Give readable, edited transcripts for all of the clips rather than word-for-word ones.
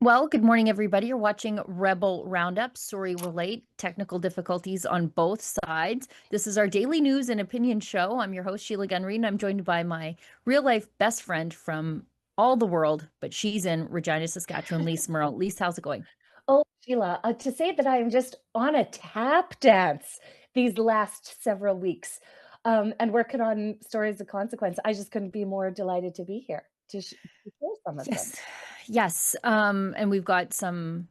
Well, good morning, everybody. You're watching Rebel Roundup. Sorry we're late. Technical difficulties on both sides. This is our daily news and opinion show. I'm your host, Sheila Gunn, and I'm joined by my real life best friend from all the world, but she's in Regina, Saskatchewan, Lise Merle. Lise, how's it going? Oh, Sheila, to say that I am just on a tap dance these last several weeks, and working on stories of consequence. I just couldn't be more delighted to be here to share some of them. Yes. Yes. And we've got some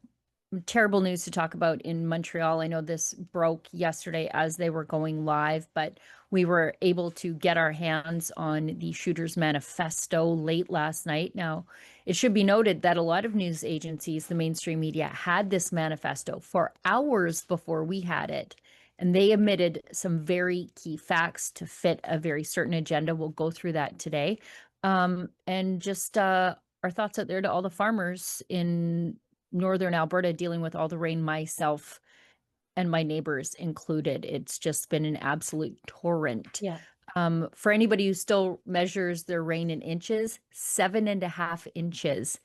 terrible news to talk about in Montreal. I know this broke yesterday as they were going live, but we were able to get our hands on the shooter's manifesto late last night. Now, it should be noted that a lot of news agencies, the mainstream media, had this manifesto for hours before we had it. And they omitted some very key facts to fit a very certain agenda. We'll go through that today. And just our thoughts out there to all the farmers in northern Alberta dealing with all the rain, myself and my neighbors included. It's just been an absolute torrent. Yeah. For anybody who still measures their rain in inches, 7.5 inches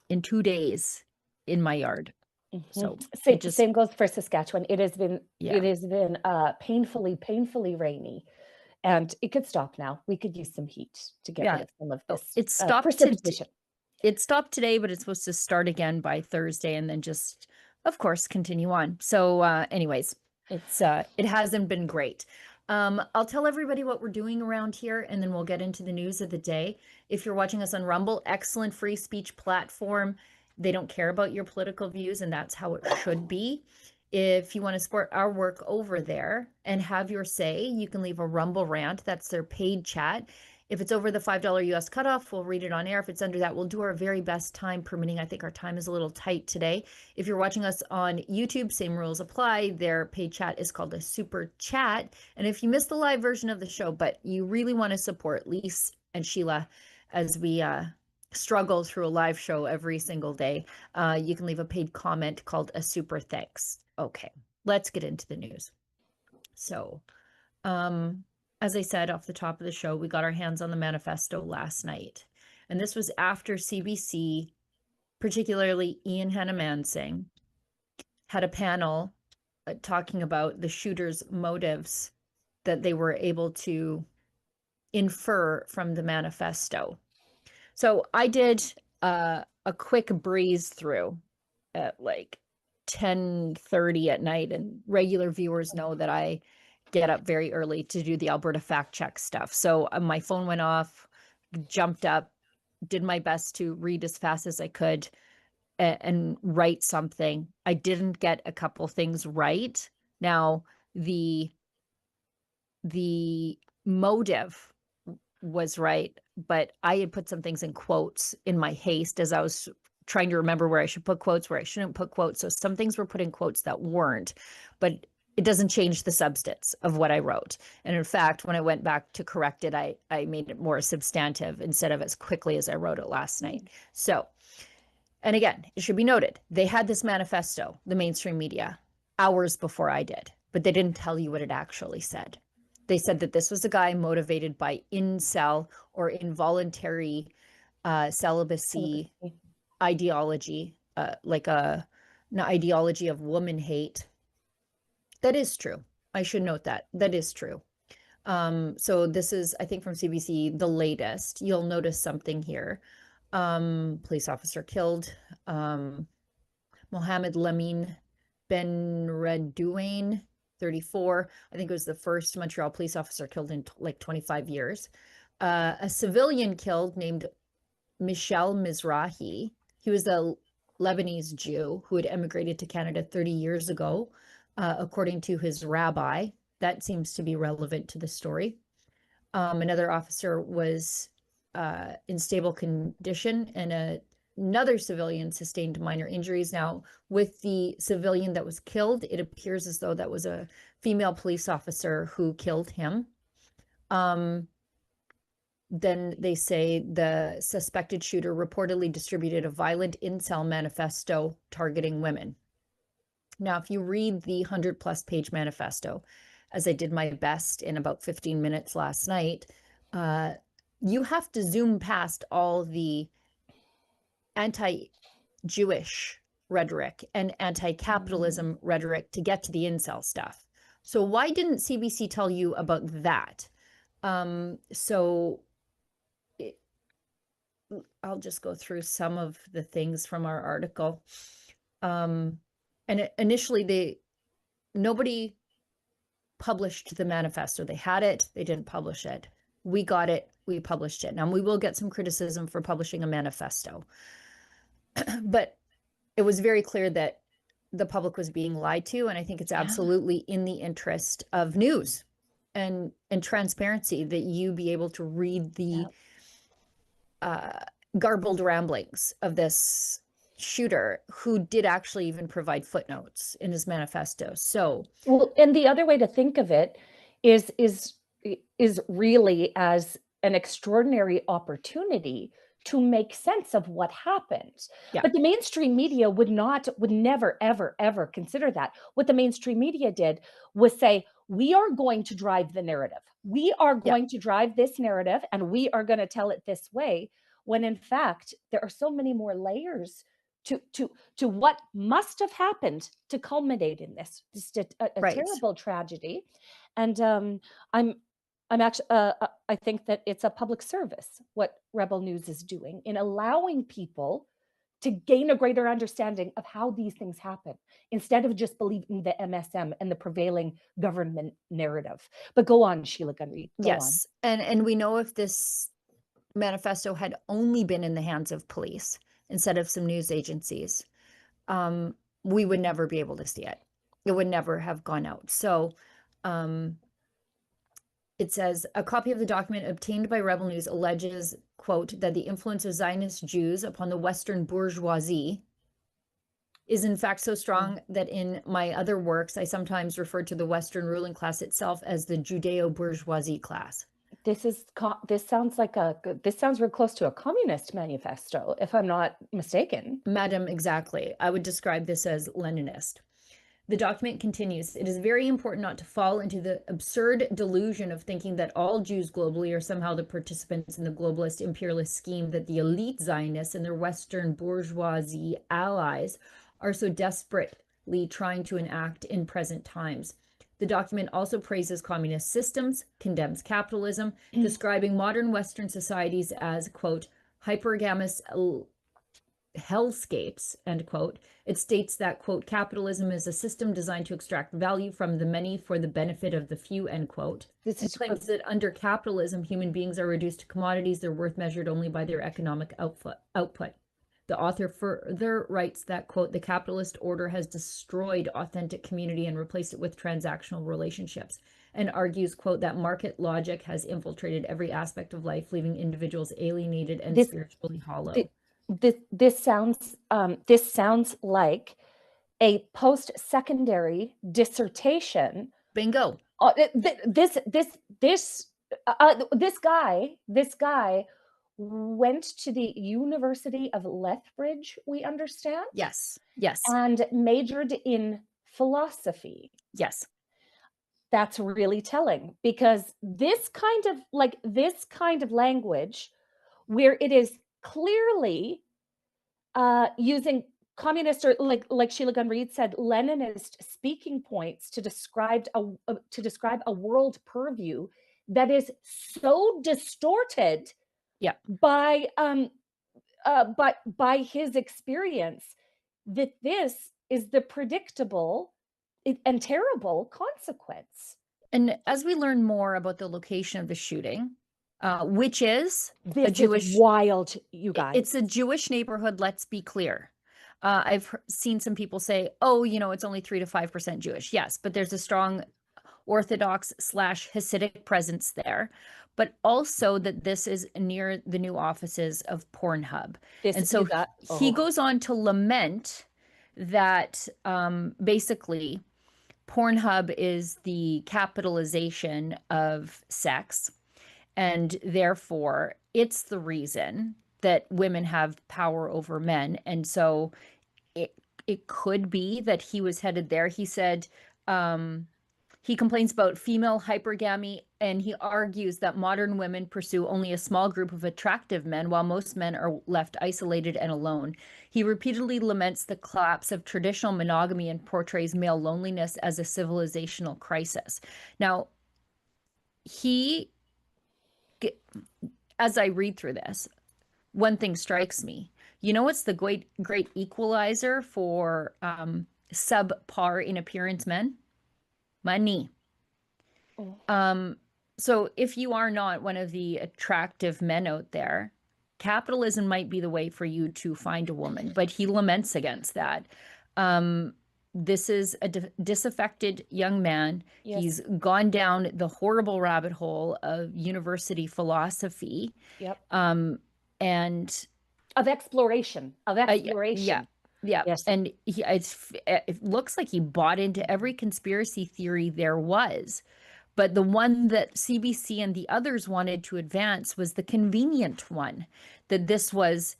in 2 days in my yard. Mhm. So it Same, just, same goes for Saskatchewan. yeah, It has been painfully rainy, and it could stop now. We could use some heat to get rid yeah. of some of Oh, this precipitation. it stopped today, but it's supposed to start again by Thursday and then just, of course, continue on. So, anyways, it hasn't been great. I'll tell everybody what we're doing around here and then we'll get into the news of the day. If you're watching us on Rumble, excellent free speech platform. They don't care about your political views, and that's how it should be. If you want to support our work over there and have your say, you can leave a Rumble rant. That's their paid chat. If it's over the $5 US cutoff, we'll read it on air. If it's under that, we'll do our very best, time permitting. I think our time is a little tight today. If you're watching us on YouTube, same rules apply. Their paid chat is called a super chat. And if you missed the live version of the show, but you really want to support Lise and Sheila as we struggle through a live show every single day, you can leave a paid comment called a super thanks. Okay, let's get into the news. So, as I said off the top of the show, we got our hands on the manifesto last night. And this was after CBC, particularly Ian Hannah-Mansing, had a panel talking about the shooter's motives that they were able to infer from the manifesto. So I did a quick breeze through at like 10:30 at night, and regular viewers know that I get up very early to do the Alberta fact check stuff. So my phone went off, jumped up, did my best to read as fast as I could and write something. I didn't get a couple things right. Now, the the motive was right, but I had put some things in quotes in my haste as I was trying to remember where I should put quotes, where I shouldn't put quotes. So some things were put in quotes that weren't, but it doesn't change the substance of what I wrote. And in fact, when I went back to correct it, I made it more substantive instead of as quickly as I wrote it last night. So, and again, it should be noted, they had this manifesto, the mainstream media, hours before I did, but they didn't tell you what it actually said. They said that this was a guy motivated by incel or involuntary celibacy ideology, like an ideology of woman hate. That is true. I should note that. That is true. So this is, I think, from CBC, the latest. You'll notice something here. Police officer killed. Mohammed Lamin Ben Redouane, 34. I think it was the first Montreal police officer killed in like 25 years. A civilian killed named Michel Mizrahi. He was a Lebanese Jew who had emigrated to Canada 30 years ago, according to his rabbi. That seems to be relevant to the story. Another officer was in stable condition, and another civilian sustained minor injuries. Now, with the civilian that was killed, it appears as though that was a female police officer who killed him. Then they say the suspected shooter reportedly distributed a violent incel manifesto targeting women. Now, if you read the 100+ page manifesto, as I did my best in about 15 minutes last night, you have to zoom past all the Jewish rhetoric and anti-capitalism rhetoric to get to the incel stuff. So why didn't CBC tell you about that? So I'll just go through some of the things from our article. And initially nobody published the manifesto. They had it, they didn't publish it. We got it, we published it. Now we will get some criticism for publishing a manifesto. But it was very clear that the public was being lied to, and I think it's absolutely in the interest of news and transparency that you be able to read the garbled ramblings of this shooter, who did actually even provide footnotes in his manifesto. So, well, and the other way to think of it is really as an extraordinary opportunity to make sense of what happened. yeah, But the mainstream media would never, ever, ever consider that. What the mainstream media did was say, we are going to drive the narrative. We are yeah, going to drive this narrative, and we are going to tell it this way, when in fact, there are so many more layers to what must have happened to culminate in this, just a right. terrible tragedy. And I'm actually, I think that it's a public service what Rebel News is doing in allowing people to gain a greater understanding of how these things happen, instead of just believing the MSM and the prevailing government narrative. But go on, Sheila Gunn Reid, go on. Yes. And we know if this manifesto had only been in the hands of police instead of some news agencies, we would never be able to see it. It would never have gone out. So, it says a copy of the document obtained by Rebel News alleges, quote, that the influence of Zionist Jews upon the Western bourgeoisie is in fact so strong that in my other works, I sometimes refer to the Western ruling class itself as the Judeo-bourgeoisie class. This sounds real close to a communist manifesto, if I'm not mistaken. Madam, exactly. I would describe this as Leninist. The document continues, it is very important not to fall into the absurd delusion of thinking that all Jews globally are somehow the participants in the globalist imperialist scheme that the elite Zionists and their Western bourgeoisie allies are so desperately trying to enact in present times. The document also praises communist systems, condemns capitalism, describing modern Western societies as, quote, hypergamous hellscapes, end quote. It states that, quote, capitalism is a system designed to extract value from the many for the benefit of the few, end quote. It claims that under capitalism, human beings are reduced to commodities, their worth measured only by their economic output. The author further writes that, quote, the capitalist order has destroyed authentic community and replaced it with transactional relationships, and argues, quote, that market logic has infiltrated every aspect of life, leaving individuals alienated and spiritually hollow. This sounds like a post-secondary dissertation. Bingo. This guy went to the University of Lethbridge, we understand. Yes. Yes. And majored in philosophy. Yes. That's really telling, because this kind of language, where it is clearly using communist, or like Sheila Gunn Reid said, Leninist speaking points to describe a world purview that is so distorted, yeah, by his experience, that this is the predictable and terrible consequence. And as we learn more about the location of the shooting, which is a Jewish, wild, you guys. It's a Jewish neighborhood, let's be clear. I've seen some people say, oh, it's only 3 to 5% Jewish. Yes, but there's a strong Orthodox / Hasidic presence there, but also that this is near the new offices of Pornhub. And so he goes on to lament that basically Pornhub is the capitalization of sex, and therefore it's the reason that women have power over men. And so it could be that he was headed there. He said, He complains about female hypergamy, and he argues that modern women pursue only a small group of attractive men, while most men are left isolated and alone. He repeatedly laments the collapse of traditional monogamy and portrays male loneliness as a civilizational crisis. Now, as I read through this, one thing strikes me. You know what's the great equalizer for subpar in appearance men? Money. Oh. So if you are not one of the attractive men out there, capitalism might be the way for you to find a woman, but he laments against that. This is a disaffected young man. Yes. He's gone down the horrible rabbit hole of university philosophy. Yep. And Of exploration. yeah. Yes. And it looks like he bought into every conspiracy theory there was. But the one that CBC and the others wanted to advance was the convenient one, that this was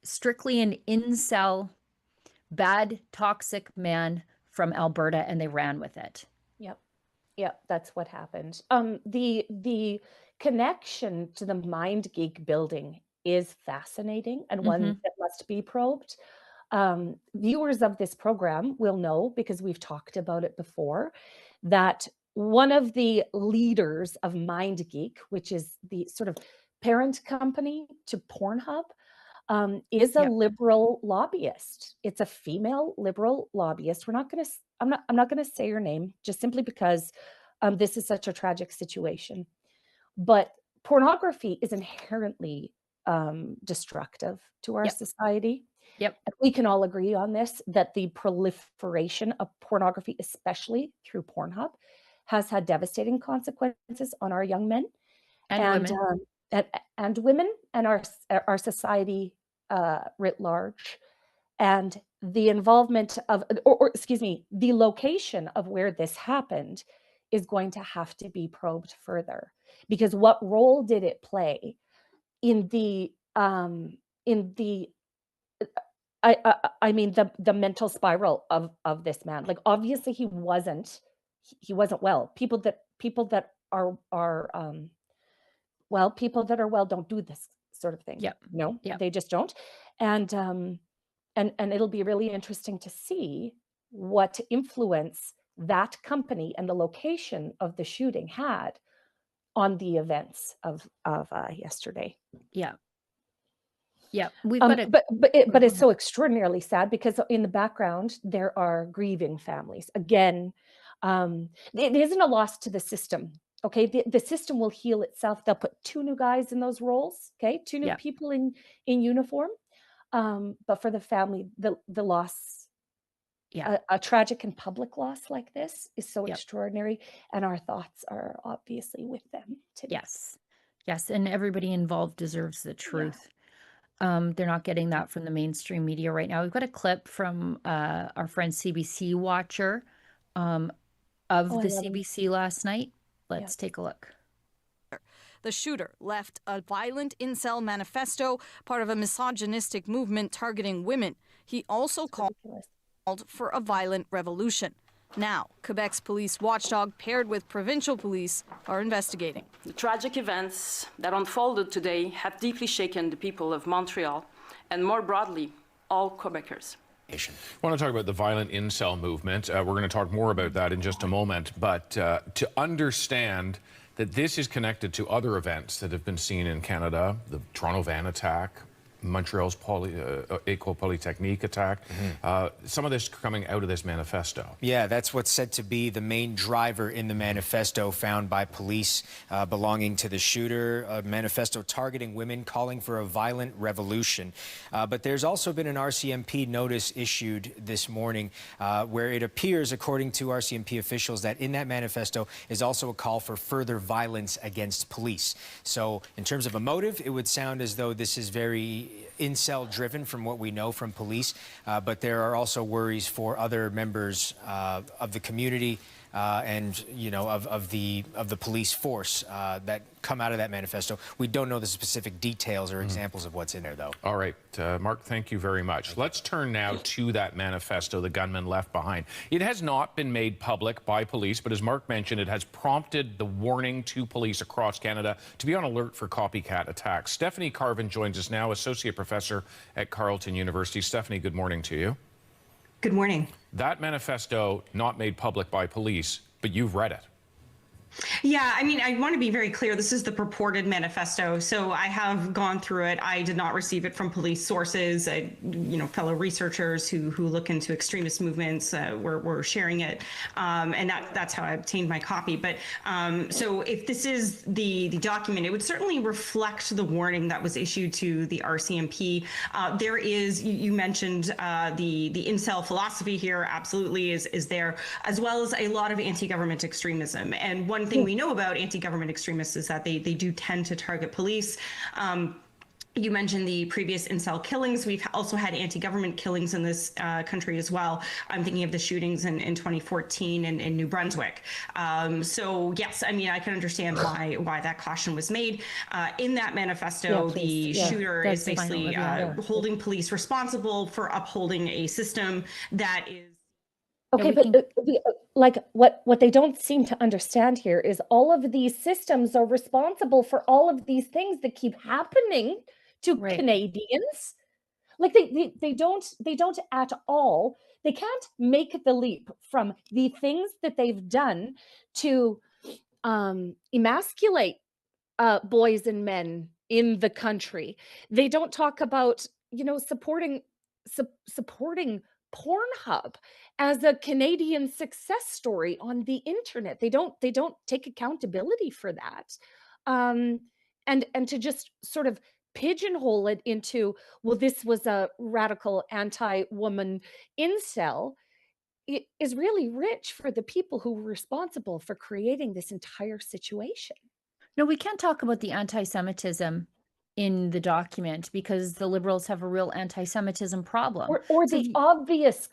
strictly an incel, bad, toxic man from Alberta, and they ran with it. Yep. Yep, that's what happened. The connection to the Mind Geek building is fascinating and one that must be probed. Viewers of this program will know, because we've talked about it before, that one of the leaders of Mind Geek, which is the sort of parent company to Pornhub, is a liberal lobbyist. It's a female liberal lobbyist. I'm not going to say her name, just simply because this is such a tragic situation. But pornography is inherently destructive to our society. Yep. And we can all agree on this, that the proliferation of pornography, especially through Pornhub, has had devastating consequences on our young men and women and our society writ large. And the involvement of, or excuse me, the location of where this happened is going to have to be probed further, because what role did it play in the I mean the mental spiral of this man? Like, obviously he wasn't well. People that are well, people that are well don't do this sort of thing. Yep. No, Yep. they just don't. And it'll be really interesting to see what influence that company and the location of the shooting had on the events of yesterday. Yeah. Yeah, we've got it. But it's so extraordinarily sad, because in the background there are grieving families. Again, it isn't a loss to the system. Okay, the system will heal itself. They'll put 2 new guys in those roles. Okay, 2 new people in uniform. But for the family, the loss, a tragic and public loss like this is so extraordinary, and our thoughts are obviously with them today. Yes, and everybody involved deserves the truth. They're not getting that from the mainstream media right now. We've got a clip from our friend CBC Watcher of the CBC last night. Let's take a look. The shooter left a violent incel manifesto, part of a misogynistic movement targeting women. He also called for a violent revolution. Now, Quebec's police watchdog, paired with provincial police, are investigating. The tragic events that unfolded today have deeply shaken the people of Montreal and, more broadly, all Quebecers. I want to talk about the violent incel movement. We're going to talk more about that in just a moment. But to understand that this is connected to other events that have been seen in Canada, the Toronto van attack, Montreal's École Polytechnique attack. Some of this coming out of this manifesto. Yeah, that's what's said to be the main driver in the manifesto found by police belonging to the shooter. A manifesto targeting women, calling for a violent revolution. But there's also been an RCMP notice issued this morning where it appears, according to RCMP officials, that in that manifesto is also a call for further violence against police. So in terms of a motive, it would sound as though this is very incel driven from what we know from police, but there are also worries for other members of the community and of the police force that come out of that manifesto. We don't know the specific details or examples of what's in there, though. All right, Mark, thank you very much. Let's turn now to that manifesto the gunman left behind. It has not been made public by police, but as Mark mentioned, it has prompted the warning to police across Canada to be on alert for copycat attacks. Stephanie Carvin joins us now, associate professor at Carleton University. Stephanie, good morning to you. Good morning. That manifesto not made public by police, but you've read it. Yeah, I mean, I want to be very clear. This is the purported manifesto. So I have gone through it. I did not receive it from police sources. Fellow researchers who look into extremist movements were sharing it. And that's how I obtained my copy. But so if this is the document, it would certainly reflect the warning that was issued to the RCMP. There is, you mentioned the incel philosophy here absolutely is there, as well as a lot of anti-government extremism. And one thing we know about anti-government extremists is that they do tend to target police. You mentioned the previous incel killings. We've also had anti-government killings in this country as well. I'm thinking of the shootings in 2014 in New Brunswick. So yes, I mean, I can understand why that caution was made. In that manifesto, the shooter is basically holding police responsible for upholding a system that is. Okay, but like what they don't seem to understand here is all of these systems are responsible for all of these things that keep happening to Canadians. Like they don't at all. They can't make the leap from the things that they've done to emasculate boys and men in the country. They don't talk about supporting Pornhub as a Canadian success story on the internet. They don't take accountability for that. And to just sort of pigeonhole it into, well, this was a radical anti-woman incel, it is really rich for the people who were responsible for creating this entire situation. No, we can't talk about the anti-Semitism in the document because the Liberals have a real anti-Semitism problem. Or the obvious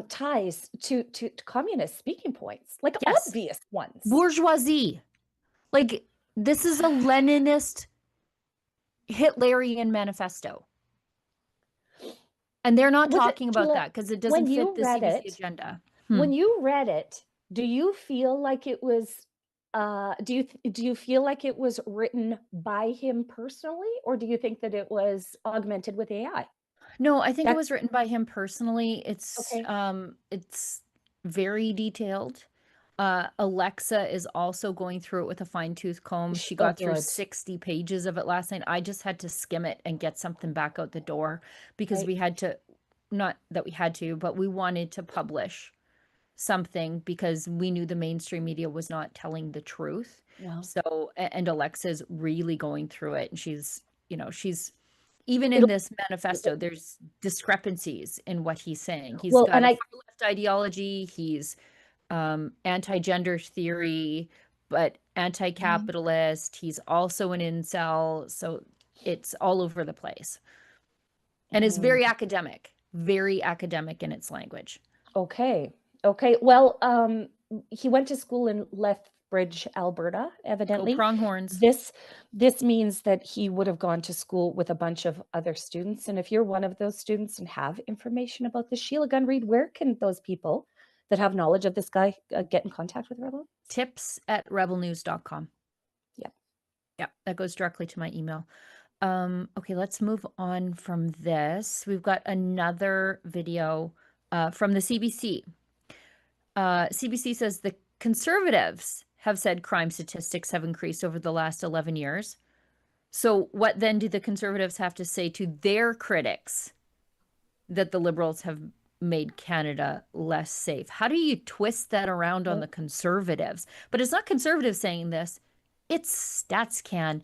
ties to communist speaking points, like obvious ones. Bourgeoisie. Like, this is a Leninist Hitlerian manifesto. And they're not talking about that because it doesn't fit the CBC agenda. When you read it, do you feel like it was do you feel like it was written by him personally, or do you think that it was augmented with AI? No, I think it was written by him personally. It's very detailed. Alexa is also going through it with a fine-tooth comb. She got through 60 pages of it last night. I just had to skim it and get something back out the door because we had to, not that we had to, but we wanted to publish something because we knew the mainstream media was not telling the truth. Wow. So, and Alexa's really going through it, and she's even in this manifesto, there's discrepancies in what he's saying. He's got a far-left ideology. He's anti-gender theory, but anti-capitalist. He's also an incel. So it's all over the place. And it's very academic in its language. Okay. Well, he went to school in Lethbridge, Alberta, evidently. Pronghorns. This means that he would have gone to school with a bunch of other students. And if you're one of those students and have information about this, Sheila, Gunn, Reid, where can those people that have knowledge of this guy get in contact with Rebel? tips@rebelnews.com. Yep, that goes directly to my email. Okay, let's move on from this. We've got another video from the CBC. CBC says the Conservatives have said crime statistics have increased over the last 11 years. So what then do the Conservatives have to say to their critics that the Liberals have made Canada less safe? How do you twist that around on the Conservatives? But it's not Conservatives saying this, it's StatsCan.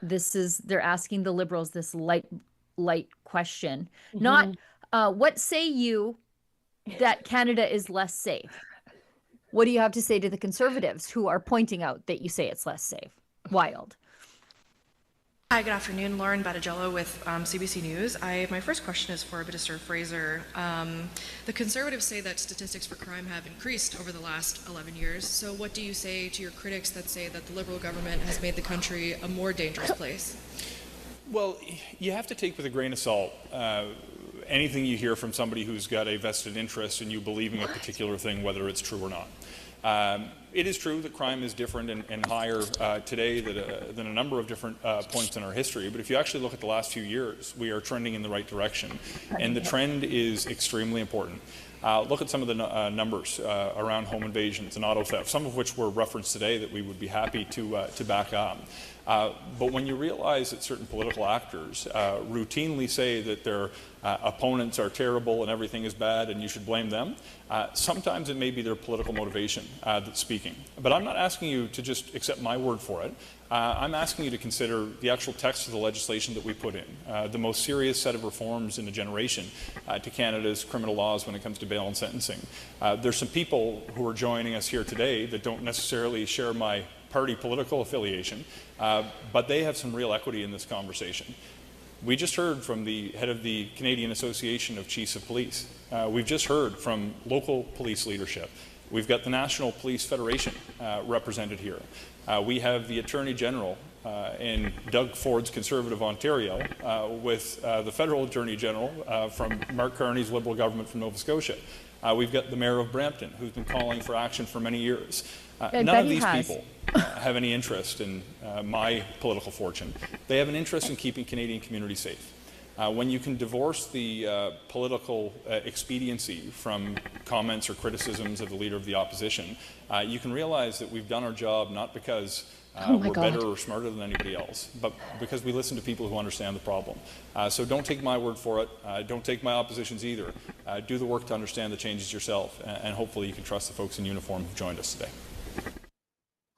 They're asking the Liberals this light question. Not what say you that Canada is less safe? What do you have to say to the Conservatives who are pointing out that you say it's less safe? Wild. Hi, good afternoon. Lauren Battigello with CBC News. My first question is for Minister Fraser. The Conservatives say that statistics for crime have increased over the last 11 years. So what do you say to your critics that say that the Liberal government has made the country a more dangerous place? Well, you have to take with a grain of salt anything you hear from somebody who's got a vested interest in you believing a particular thing, whether it's true or not. It is true that crime is different and higher today than a number of different points in our history, but if you actually look at the last few years, we are trending in the right direction, and the trend is extremely important. Look at some of the numbers around home invasions and auto theft, some of which were referenced today that we would be happy to back up. But when you realize that certain political actors routinely say that their opponents are terrible and everything is bad and you should blame them, sometimes it may be their political motivation that's speaking. But I'm not asking you to just accept my word for it. I'm asking you to consider the actual text of the legislation that we put in, the most serious set of reforms in a generation to Canada's criminal laws when it comes to bail and sentencing. There's some people who are joining us here today that don't necessarily share my party political affiliation, but they have some real equity in this conversation. We just heard from the head of the Canadian Association of Chiefs of Police. We've just heard from local police leadership. We've got the National Police Federation represented here. We have the Attorney General in Doug Ford's Conservative Ontario with the Federal Attorney General from Mark Carney's Liberal government from Nova Scotia. We've got the Mayor of Brampton, who's been calling for action for many years. None of these people have any interest in my political fortune. They have an interest in keeping Canadian communities safe. When you can divorce the political expediency from comments or criticisms of the Leader of the Opposition, you can realize that we've done our job not because we're better or smarter than anybody else, but because we listen to people who understand the problem. So don't take my word for it. Don't take my opposition's either. Do the work to understand the changes yourself, and hopefully you can trust the folks in uniform who've joined us today.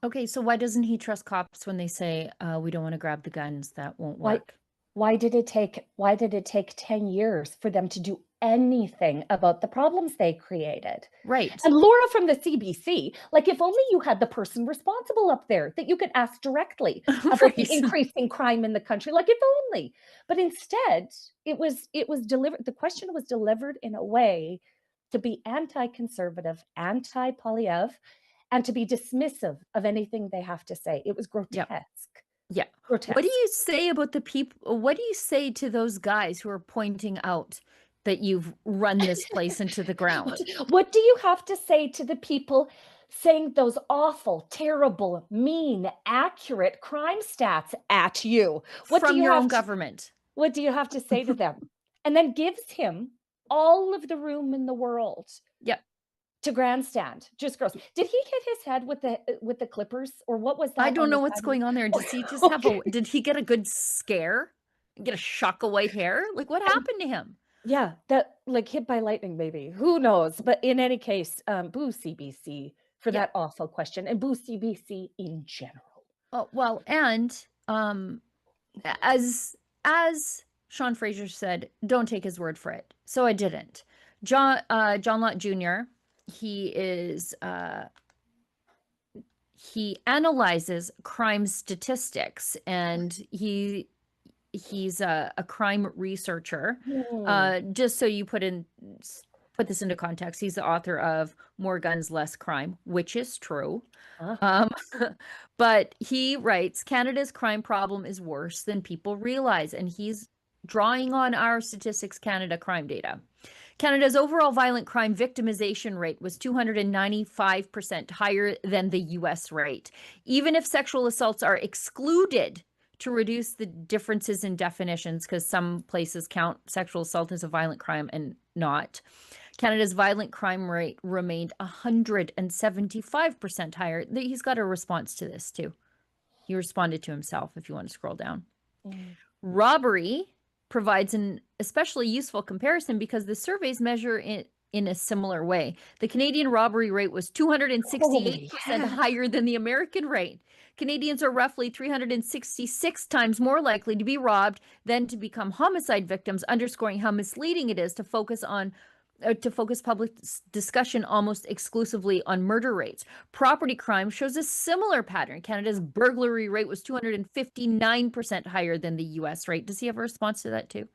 Okay, so why doesn't he trust cops when they say we don't want to grab the guns? That won't work. Why did it take 10 years for them to do anything about the problems they created? Right. And Laura from the CBC, like if only you had the person responsible up there that you could ask directly about the increasing crime in the country, like if only. But instead, it was delivered, the question was delivered in a way to be anti-conservative, anti-Polyev, and to be dismissive of anything they have to say. It was grotesque. Yeah. Grotesque. What do you say about the people? What do you say to those guys who are pointing out that you've run this place into the ground? What do you have to say to the people saying those awful, terrible, mean, accurate crime stats at you? What From do you your have own to, government. What do you have to say to them? And then gives him all of the room in the world. Yep. To grandstand. Just gross. Did he hit his head with the clippers, or what was that? I don't know what's going on there. Does he just have did he get a good scare? Get a shock of white hair? Like what happened to him? Yeah, that like hit by lightning, maybe. Who knows? But in any case, boo CBC for that awful question, and boo CBC in general. Oh, well, and as Sean Fraser said, don't take his word for it. So I didn't. John Lott Jr., he analyzes crime statistics, and he's a crime researcher. Just so you put this into context, he's the author of More Guns, Less Crime, which is true. But he writes, Canada's crime problem is worse than people realize, and he's drawing on our Statistics Canada crime data. Canada's overall violent crime victimization rate was 295% higher than the US rate. Even if sexual assaults are excluded to reduce the differences in definitions, because some places count sexual assault as a violent crime and not, Canada's violent crime rate remained 175% higher. He's got a response to this too. He responded to himself, if you want to scroll down. Robbery provides an especially useful comparison because the surveys measure it in a similar way. The Canadian robbery rate was 268% higher than the American rate. Canadians are roughly 366 times more likely to be robbed than to become homicide victims, underscoring how misleading it is to focus on to focus public discussion almost exclusively on murder rates. Property crime shows a similar pattern. Canada's burglary rate was 259% higher than the US rate. Does he have a response to that too?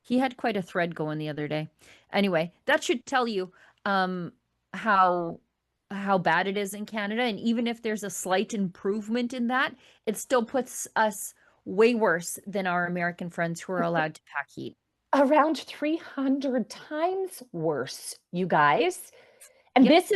He had quite a thread going the other day. Anyway, that should tell you how bad it is in Canada. And even if there's a slight improvement in that, it still puts us way worse than our American friends who are allowed to pack heat. Around 300 times worse, you guys. And Yep.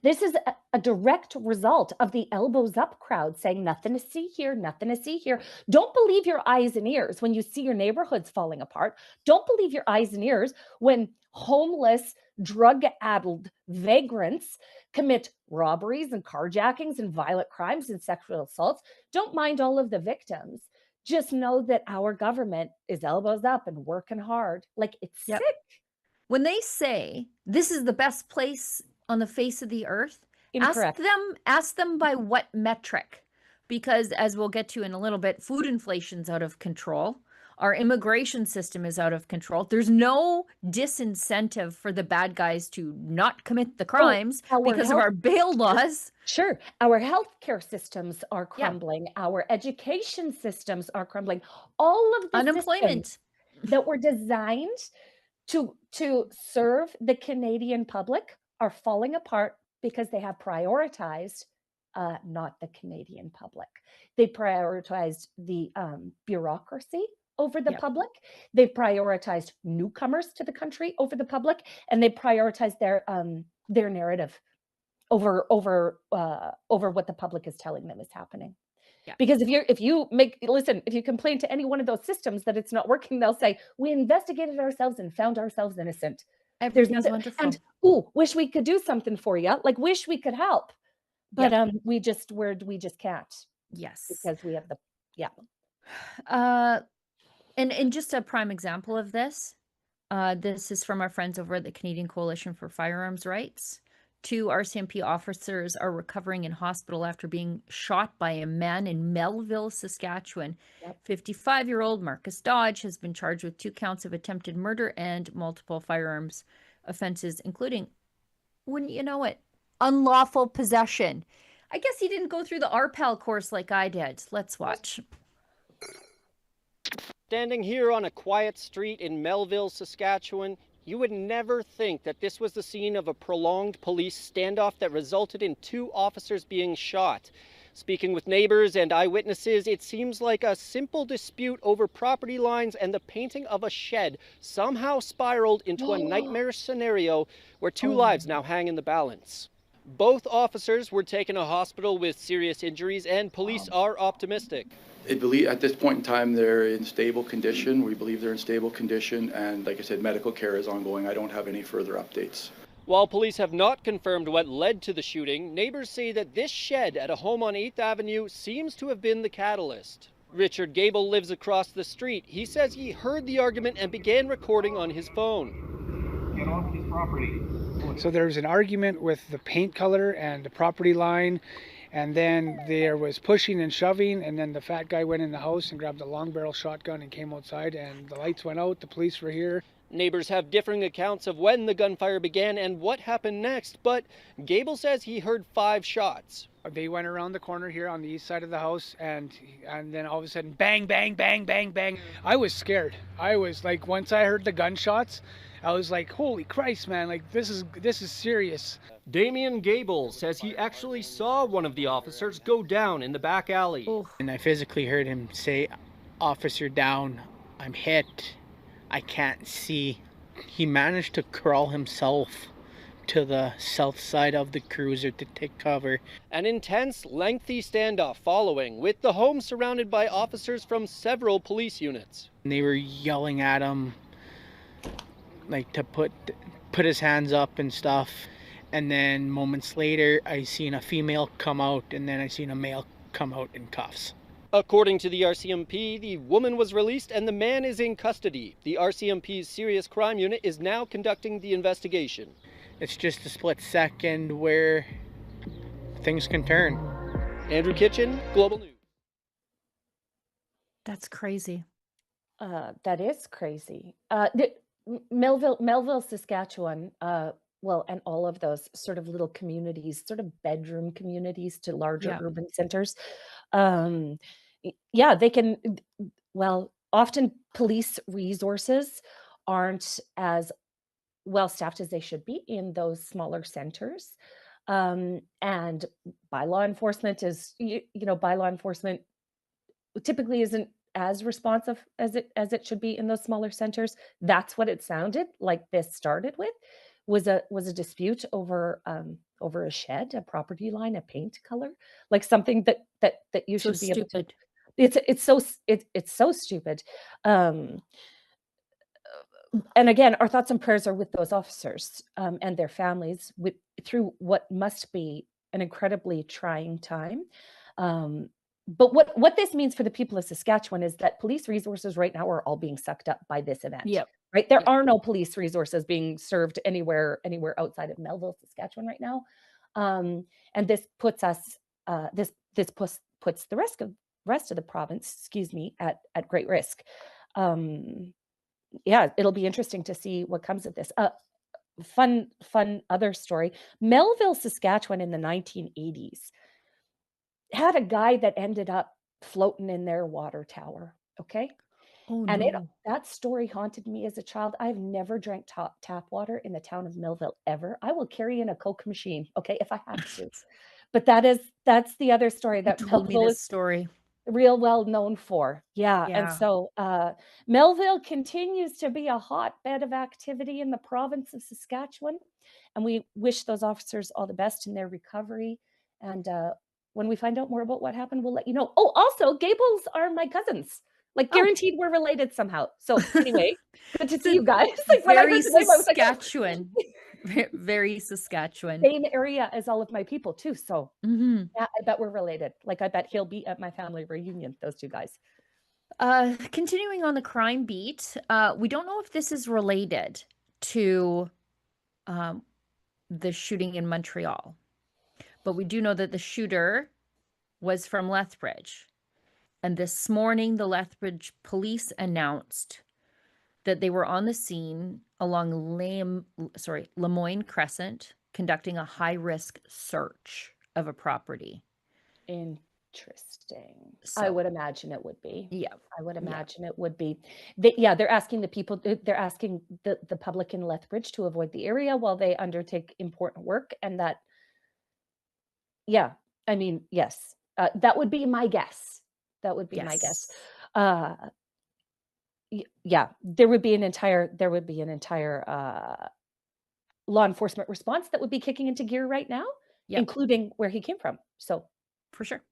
this is a direct result of the elbows up crowd saying nothing to see here, nothing to see here. Don't believe your eyes and ears when you see your neighborhoods falling apart. Don't believe your eyes and ears when homeless, drug-addled vagrants commit robberies and carjackings and violent crimes and sexual assaults. Don't mind all of the victims. Just know that our government is elbows up and working hard. Like, it's Yep. sick. When they say this is the best place on the face of the earth, Incorrect. ask them by what metric? Because as we'll get to in a little bit, food inflation's out of control. Our immigration system is out of control. There's no disincentive for the bad guys to not commit the crimes because of our bail laws. Sure. Our healthcare systems are crumbling. Our education systems are crumbling. All of the Unemployment systems that were designed to serve the Canadian public are falling apart because they have prioritized not the Canadian public. They prioritized the bureaucracy over the public. They prioritized newcomers to the country over the public, and they prioritized their narrative over what the public is telling them is happening. Yeah. Because if you complain to any one of those systems that it's not working, they'll say, we investigated ourselves and found ourselves innocent. Everything's wonderful. And wish we could do something for you. Like, wish we could help. But we just can't. Yes. Because we have And just a prime example of this, this is from our friends over at the Canadian Coalition for Firearms Rights. 2 RCMP officers are recovering in hospital after being shot by a man in Melville, Saskatchewan. 55-year-old Marcus Dodge has been charged with 2 counts of attempted murder and multiple firearms offenses, including, wouldn't you know it, unlawful possession. I guess he didn't go through the RPAL course like I did. Let's watch. Standing here on a quiet street in Melville, Saskatchewan, you would never think that this was the scene of a prolonged police standoff that resulted in 2 officers being shot. Speaking with neighbors and eyewitnesses, it seems like a simple dispute over property lines and the painting of a shed somehow spiraled into a nightmarish scenario where 2 lives now hang in the balance. Both officers were taken to hospital with serious injuries, and police are optimistic. At this point in time, they're in stable condition. We believe they're in stable condition, and like I said, medical care is ongoing. I don't have any further updates. While police have not confirmed what led to the shooting, neighbors say that this shed at a home on 8th Avenue seems to have been the catalyst. Richard Gable lives across the street. He says he heard the argument and began recording on his phone. Get off his property. So there was an argument with the paint color and the property line. And then there was pushing and shoving, and then the fat guy went in the house and grabbed a long barrel shotgun and came outside, and the lights went out, the police were here. Neighbors have differing accounts of when the gunfire began and what happened next, but Gable says he heard 5 shots. They went around the corner here on the east side of the house, and then all of a sudden, bang, bang, bang, bang, bang. I was scared. I was like, once I heard the gunshots, I was like, holy Christ, man, like this is serious. Damian Gable says he actually saw one of the officers go down in the back alley. And I physically heard him say, "Officer down, I'm hit, I can't see." He managed to crawl himself to the south side of the cruiser to take cover. An intense, lengthy standoff following, with the home surrounded by officers from several police units. And they were yelling at him, like to put his hands up and stuff. And then moments later, I seen a female come out, and then I seen a male come out in cuffs. According to the RCMP, the woman was released and the man is in custody. The RCMP's Serious Crime Unit is now conducting the investigation. It's just a split second where things can turn. Andrew Kitchen, Global News. That's crazy. That is crazy. Melville, Saskatchewan, well, and all of those sort of little communities, sort of bedroom communities to larger Yeah. urban centers. Um, yeah, they can, well, often police resources aren't as well staffed as they should be in those smaller centers. And bylaw enforcement is, bylaw enforcement typically isn't as responsive as it should be in those smaller centers. That's what it sounded like this started with, was a dispute over over a shed, a property line, a paint color, like something that you So should be able to. stupid. It's so stupid. Um, and again, our thoughts and prayers are with those officers and their families through what must be an incredibly trying time. But what this means for the people of Saskatchewan is that police resources right now are all being sucked up by this event. Yep. Right? There Yep. are no police resources being served anywhere outside of Melville, Saskatchewan right now. And this puts us this puts the rest of the province, excuse me, at great risk. Yeah, it'll be interesting to see what comes of this. Fun other story. Melville, Saskatchewan in the 1980s had a guy that ended up floating in their water tower, okay? Oh And no. that story haunted me as a child. I've never drank tap water in the town of Melville ever. I will carry in a Coke machine, okay, if I have to. But that's the other story You that told me Melville this is story. real well known for. Yeah. And Yeah. so Melville continues to be a hotbed of activity in the province of Saskatchewan. And we wish those officers all the best in their recovery. And when we find out more about what happened, we'll let you know. Oh, also, Gables are my cousins. Like, Oh. guaranteed we're related somehow. So anyway, good to It's see a you guys. Like when I Very heard the name, I was like, oh. Saskatchewan. Very Saskatchewan. Same area as all of my people too. So Mhm. yeah, I bet we're related. Like I bet he'll be at my family reunion, those two guys. Continuing on the crime beat, we don't know if this is related to the shooting in Montreal, but we do know that the shooter was from Lethbridge. And this morning, the Lethbridge police announced that they were on the scene along Lemoyne Crescent, conducting a high-risk search of a property. Interesting. I So, would imagine it would be. yeah, I would yeah. imagine it would be. They're asking the people, they're asking the public in Lethbridge to avoid the area while they undertake important work. And that, yeah, I mean, yes, that would be my guess. That would be my guess. Yes. Yeah, there would be an entire law enforcement response that would be kicking into gear right now, Yep, including where he came from. So for sure.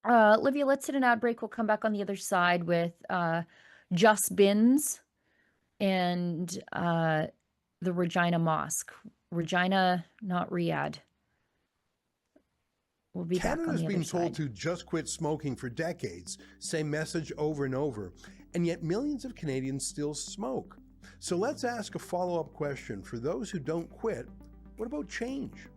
Olivia, let's hit an ad break. We'll come back on the other side with Just Bins and the Regina Mosque. Regina, not Riyadh. We'll be back on Canada's the other been told side. to just quit smoking for decades, same message over and over, and yet millions of Canadians still smoke. So let's ask a follow-up question. For those who don't quit, what about change?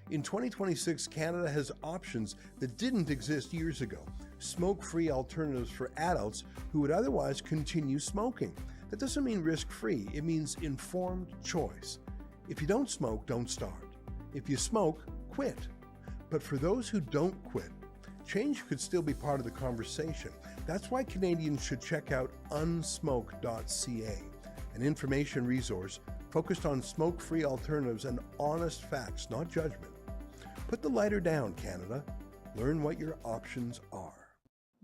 In 2026, Canada has options that didn't exist years ago. Smoke-free alternatives for adults who would otherwise continue smoking. That doesn't mean risk-free, it means informed choice. If you don't smoke, don't start. If you smoke, quit. But for those who don't quit, change could still be part of the conversation. That's why Canadians should check out unsmoke.ca, an information resource focused on smoke-free alternatives and honest facts, not judgment. Put the lighter down, Canada. Learn what your options are.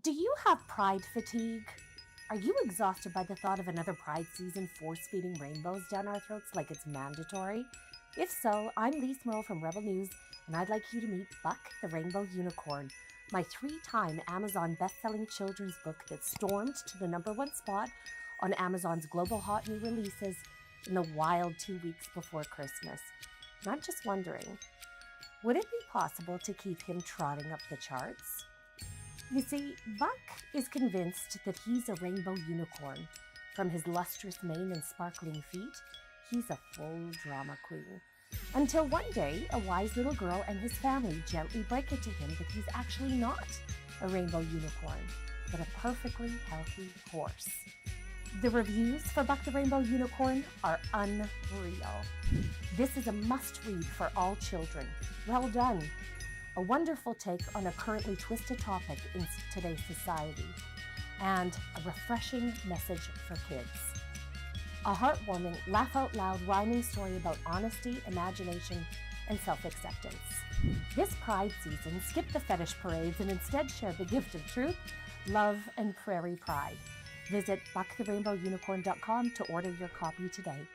Do you have pride fatigue? Are you exhausted by the thought of another pride season force-feeding rainbows down our throats like it's mandatory? If so, I'm Lise Merle from Rebel News, and I'd like you to meet Buck the Rainbow Unicorn, my 3-time Amazon best-selling children's book that stormed to the #1 spot on Amazon's global hot new releases in the wild 2 weeks before Christmas. And I'm just wondering, would it be possible to keep him trotting up the charts? You see, Buck is convinced that he's a rainbow unicorn. From his lustrous mane and sparkling feet, he's a full drama queen. Until one day, a wise little girl and his family gently break it to him that he's actually not a rainbow unicorn, but a perfectly healthy horse. The reviews for Buck the Rainbow Unicorn are unreal. This is a must-read for all children. Well done. A wonderful take on a currently twisted topic in today's society, and a refreshing message for kids. A heartwarming, laugh-out-loud rhyming story about honesty, imagination, and self-acceptance. This Pride season, skip the fetish parades and instead share the gift of truth, love, and prairie pride. Visit bucktherainbowunicorn.com to order your copy today.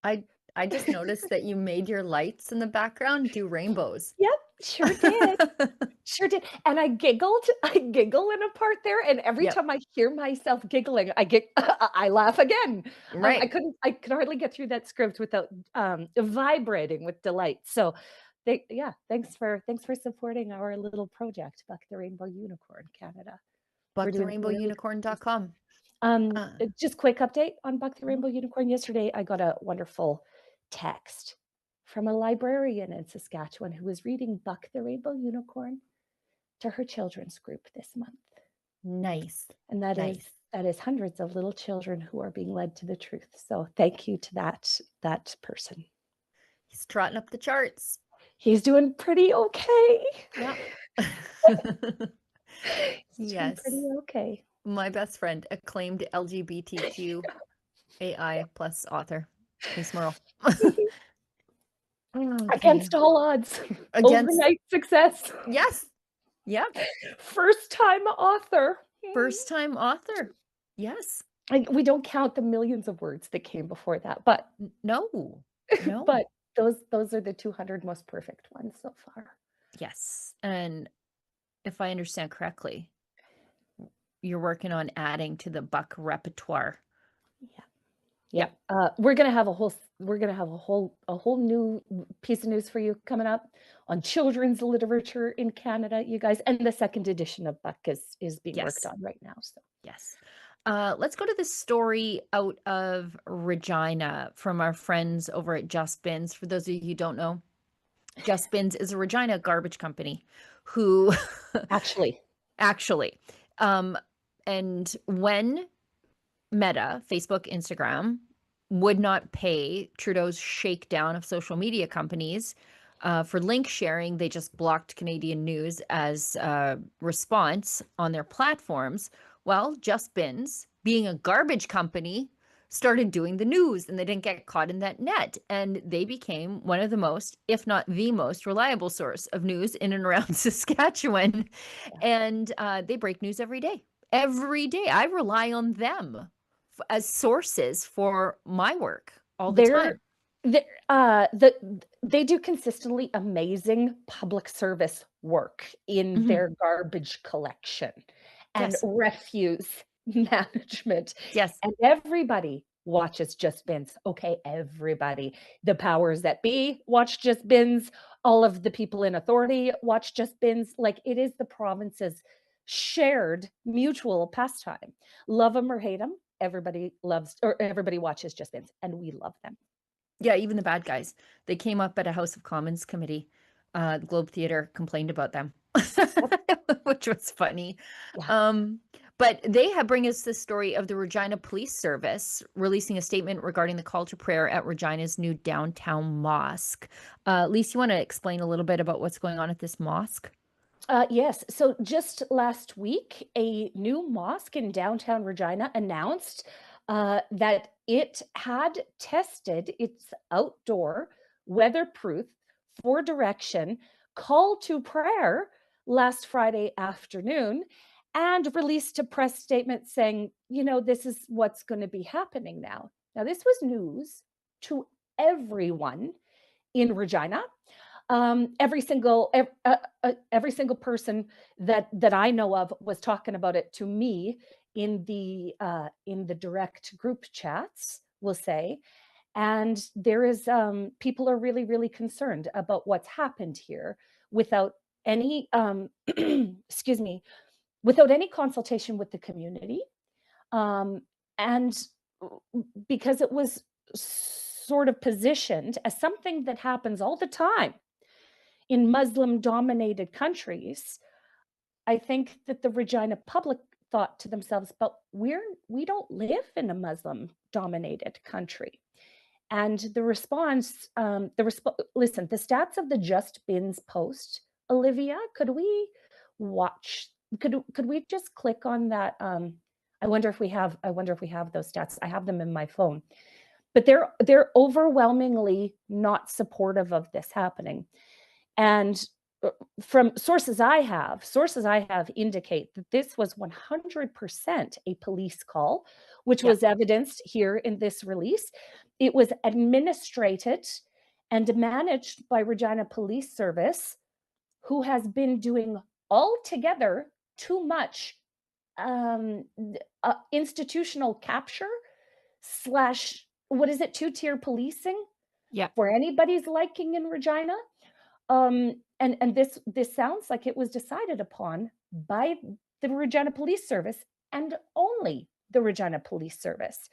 Thanks. I just noticed that you made your lights in the background do rainbows. Yep, sure did. Sure did. And I giggle in a part there, and every Yep. time I hear myself giggling, I laugh again. Right. I could hardly get through that script without vibrating with delight. So thanks for supporting our little project, Buck the Rainbow Unicorn Canada. We're doing really bucktherainbowunicorn.com. Just quick update on Buck the Rainbow Unicorn. Yesterday, I got a wonderful text from a librarian in Saskatchewan who was reading Buck the Rainbow Unicorn to her children's group this month. Nice. And that is hundreds of little children who are being led to the truth. So thank you to that person. He's trotting up the charts. He's doing pretty okay. Yeah. He's doing Yes. pretty okay. My best friend, acclaimed LGBTQ AI plus author, Lise Merle. Against all odds. Against Overnight success. Yes. Yep. First time author. First time author. Yes. We don't count the millions of words that came before that, but no. But those are the 200 most perfect ones so far. Yes. And if I understand correctly, you're working on adding to the Buck repertoire. Yeah. We're gonna have a whole new piece of news for you coming up on children's literature in Canada, you guys. And the second edition of Buck is being worked on right now. So yes. Let's go to this story out of Regina from our friends over at Just Bins. For those of you who don't know, Just Bins is a Regina garbage company who actually. And when Meta, Facebook, Instagram, would not pay Trudeau's shakedown of social media companies for link sharing, they just blocked Canadian news as a response on their platforms. Well, Just Bins, being a garbage company, started doing the news, and they didn't get caught in that net. And they became one of the most, if not the most reliable source of news in and around Saskatchewan. And they break news every day. Every day. I rely on them as sources for my work all the time. They do consistently amazing public service work in their garbage collection and refuse management. Yes. And everybody watches Just Bins. Okay, everybody. The powers that be watch Just Bins. All of the people in authority watch Just Bins. Like, it is the province's shared mutual pastime. Love them or hate them, everybody watches Just Bins, and we love them. Yeah, even the bad guys. They came up at a House of Commons committee. The Globe Theatre complained about them, which was funny. Yeah. But they have bring us the story of the Regina Police Service releasing a statement regarding the call to prayer at Regina's new downtown mosque. Lise, you want to explain a little bit about what's going on at this mosque? Yes. So just last week, a new mosque in downtown Regina announced that it had tested its outdoor, weatherproof, 4-direction call to prayer last Friday afternoon, and released a press statement saying, this is what's going to be happening now. Now, this was news to everyone in Regina. Every single person that I know of was talking about it to me in the direct group chats, we'll say. And there is people are really, really concerned about what's happened here without any without any consultation with the community, and because it was sort of positioned as something that happens all the time in Muslim-dominated countries, I think that the Regina public thought to themselves, but we don't live in a Muslim dominated country. And the response, listen, the stats of the Just Bins post, Olivia, could we just click on that? I wonder if we have those stats. I have them in my phone, but they're overwhelmingly not supportive of this happening. And from sources I have indicate that this was 100% a police call, which was evidenced here in this release. It was administrated and managed by Regina Police Service, who has been doing altogether too much institutional capture / what is it, two-tier policing for anybody's liking in Regina. And this sounds like it was decided upon by the Regina Police Service and only the Regina Police Service.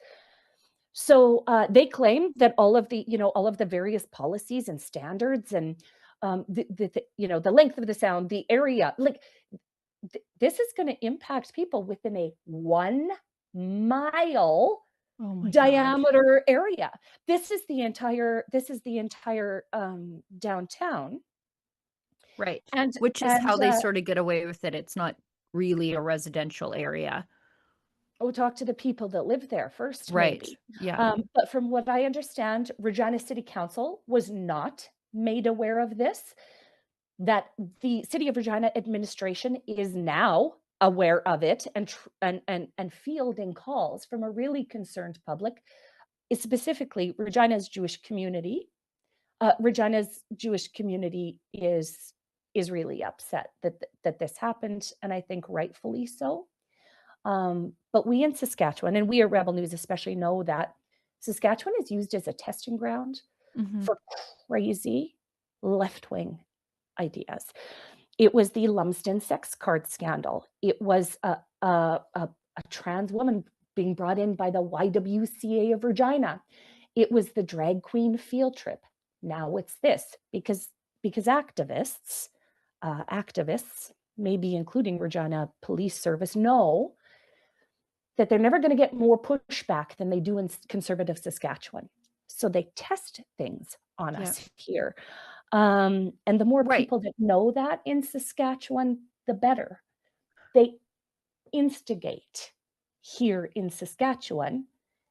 So they claim that all of the various policies and standards and the length of the sound, the area, like this is going to impact people within a 1 mile diameter area. This is the entire downtown. Right. And which is how they sort of get away with it. It's not really a residential area. We'll talk to the people that live there first, right? Maybe. Yeah. But from what I understand, Regina City Council was not made aware of this. That the City of Regina administration is now aware of it and fielding calls from a really concerned public, specifically Regina's Jewish community. Regina's Jewish community is really upset that this happened, and I think rightfully so. But we in Saskatchewan, and we at Rebel News especially, know that Saskatchewan is used as a testing ground for crazy left-wing ideas. It was the Lumsden sex card scandal. It was a trans woman being brought in by the YWCA of Regina. It was the drag queen field trip. Now it's this, because activists, maybe including Regina Police Service, know that they're never going to get more pushback than they do in conservative Saskatchewan. So they test things on us here. And the more people that know that in Saskatchewan, the better. They instigate here in Saskatchewan.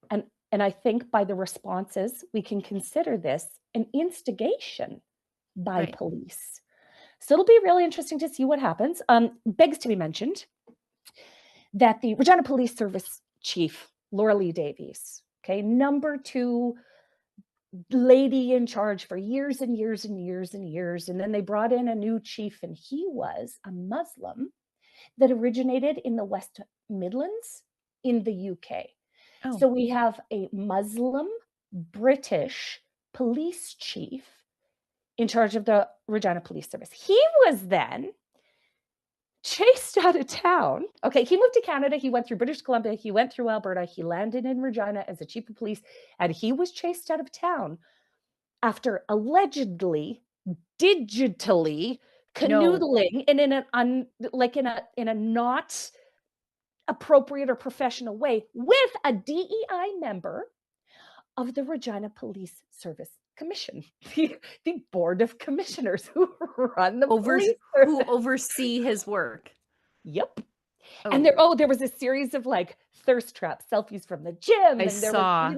And I think by the responses, we can consider this an instigation by police. So it'll be really interesting to see what happens. Begs to be mentioned that the Regina Police Service Chief, Laura Lee Davies, number 2 lady in charge for years and years and years and years. And then they brought in a new chief, and he was a Muslim that originated in the West Midlands in the UK. Oh. So we have a Muslim British police chief in charge of the Regina Police Service. He was then chased out of town. Okay, he moved to Canada. He went through British Columbia. He went through Alberta. He landed in Regina as a chief of police, and he was chased out of town after allegedly digitally canoodling and in a not appropriate or professional way with a DEI member of the Regina Police Service Commission, the Board of Commissioners who run the police service. Who oversee his work. Yep. Oh. And there was a series of like thirst trap selfies from the gym. I saw.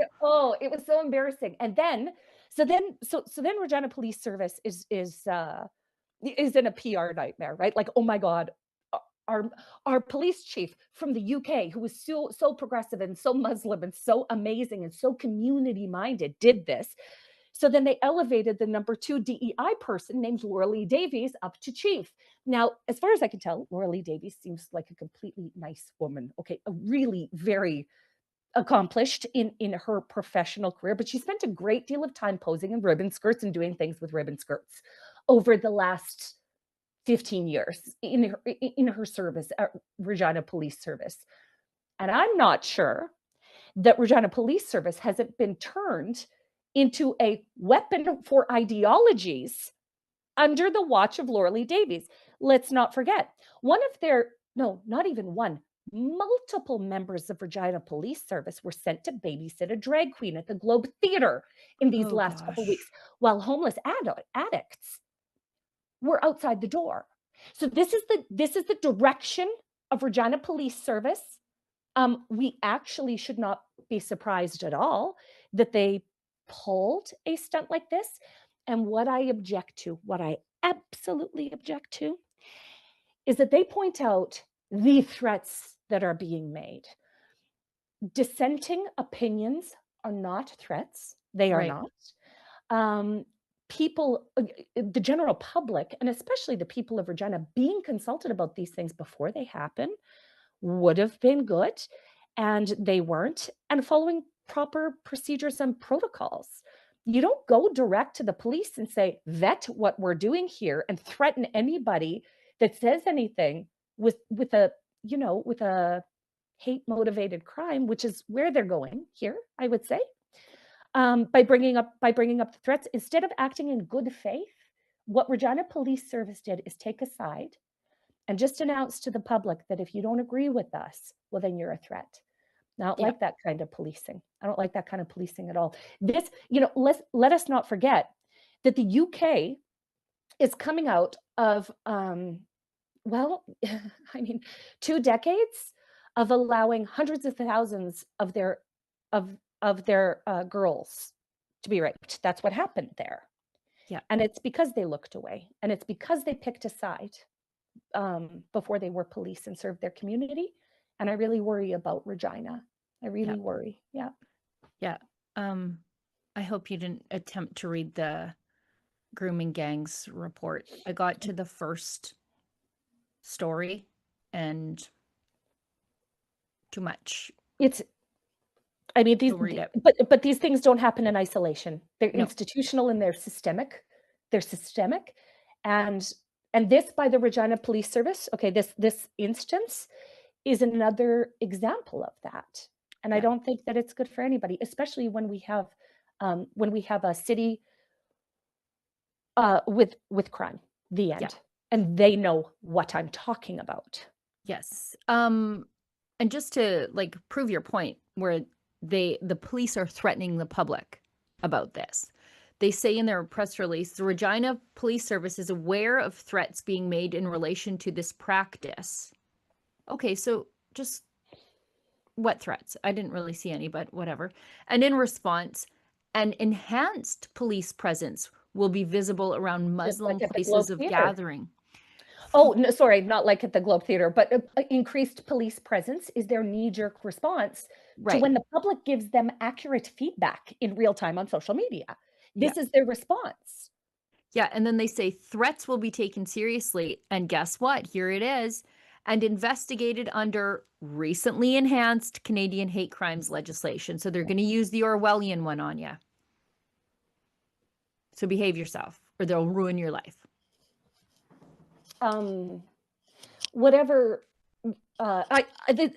It was so embarrassing. And then, so then Regina Police Service is in a PR nightmare, right? Like, oh my God, our police chief from the UK, who was so progressive and so Muslim and so amazing and so community minded, did this. So then they elevated the number 2 DEI person named Laura Lee Davies up to chief. Now, as far as I can tell, Laura Lee Davies seems like a completely nice woman. Okay, a really very accomplished in her professional career, but she spent a great deal of time posing in ribbon skirts and doing things with ribbon skirts over the last 15 years in her service at Regina Police Service. And I'm not sure that Regina Police Service hasn't been turned into a weapon for ideologies under the watch of Laura Lee Davies. Let's not forget, not even one, multiple members of Regina Police Service were sent to babysit a drag queen at the Globe Theatre in these last couple weeks, while homeless addicts were outside the door. So this is the direction of Regina Police Service. We actually should not be surprised at all that they pulled a stunt like this. And what I absolutely object to, is that they point out the threats that are being made. Dissenting opinions are not threats. They are not. People, the general public, and especially the people of Regina, being consulted about these things before they happen would have been good, and they weren't, and following proper procedures and protocols. You don't go direct to the police and say, vet what we're doing here, and threaten anybody that says anything with a hate motivated crime, which is where they're going here, I would say. By bringing up the threats, instead of acting in good faith, what Regina Police Service did is take a side and just announce to the public that if you don't agree with us, well, then you're a threat. I don't like that kind of policing. I don't like that kind of policing at all. This, let us not forget that the UK is coming out of, 2 decades of allowing hundreds of thousands of their girls to be raped. That's what happened there. Yeah. And it's because they looked away, and it's because they picked a side before they were police and served their community. And I really worry about Regina. I really worry. Yeah. Yeah. I hope you didn't attempt to read the grooming gangs report. I got to the first story and too much. But these things don't happen in isolation. They're institutional and they're systemic. And this, by the Regina Police Service, this instance is another example of that. And I don't think that it's good for anybody, especially when we have a city with crime, the end. Yeah. And they know what I'm talking about. Yes. And just to prove your point, where the police are threatening the public about this. They say in their press release, the Regina Police Service is aware of threats being made in relation to this practice. Okay, so just what threats? I didn't really see any, but whatever. And in response, an enhanced police presence will be visible around Muslim places of gathering. Oh, no, sorry, not like at the Globe Theatre, but increased police presence is their knee-jerk response to when the public gives them accurate feedback in real time on social media. This is their response. Yeah, and then they say threats will be taken seriously. And guess what? Here it is. And investigated under recently enhanced Canadian hate crimes legislation. So they're going to use the Orwellian one on you. So behave yourself, or they'll ruin your life.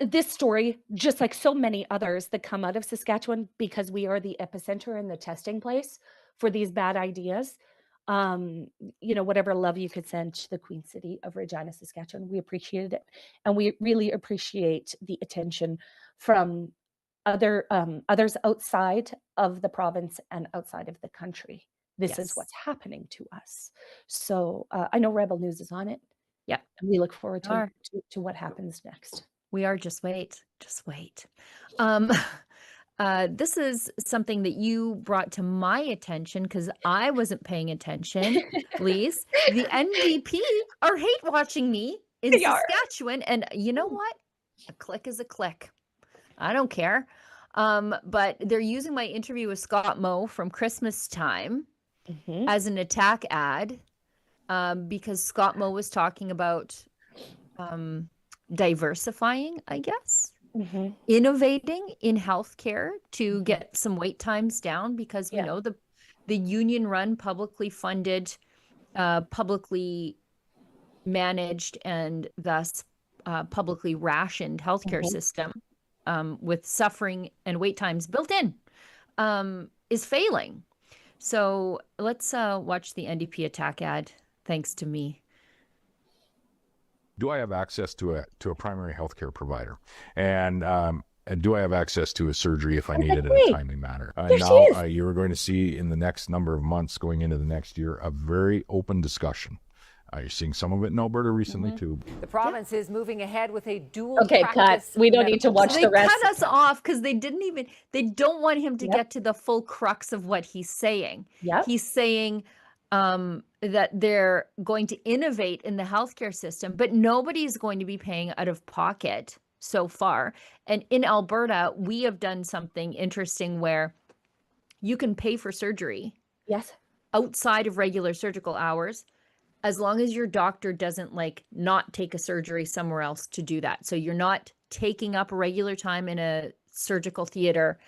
This story, just like so many others that come out of Saskatchewan, because we are the epicenter and the testing place for these bad ideas, whatever love you could send to the Queen City of Regina, Saskatchewan, we appreciated it. And we really appreciate the attention from others outside of the province and outside of the country. This is what's happening to us. So I know Rebel News is on it. Yeah. And we look forward to what happens next. We are. Just wait. This is something that you brought to my attention because I wasn't paying attention, Lise. The NDP are hate watching me in Saskatchewan. And you know what? A click is a click. I don't care. But they're using my interview with Scott Moe from Christmas time as an attack ad because Scott Moe was talking about diversifying, I guess. Innovating in healthcare to get some wait times down, because we know the union-run, publicly funded, publicly managed, and thus publicly rationed healthcare system with suffering and wait times built in is failing. So let's watch the NDP attack ad thanks to me. Do I have access to a primary healthcare provider? And do I have access to a surgery if I need it in a timely manner? Now, you're going to see in the next number of months going into the next year a very open discussion. You're seeing some of it in Alberta recently too. The province is moving ahead with a dual cut. We don't need to watch So the rest. They cut us off because they don't want him to get to the full crux of what he's saying. He's saying that they're going to innovate in the healthcare system, but nobody's going to be paying out of pocket so far. And in Alberta, we have done something interesting where you can pay for surgery. Outside of regular surgical hours, as long as your doctor doesn't not take a surgery somewhere else to do that. So you're not taking up regular time in a surgical theater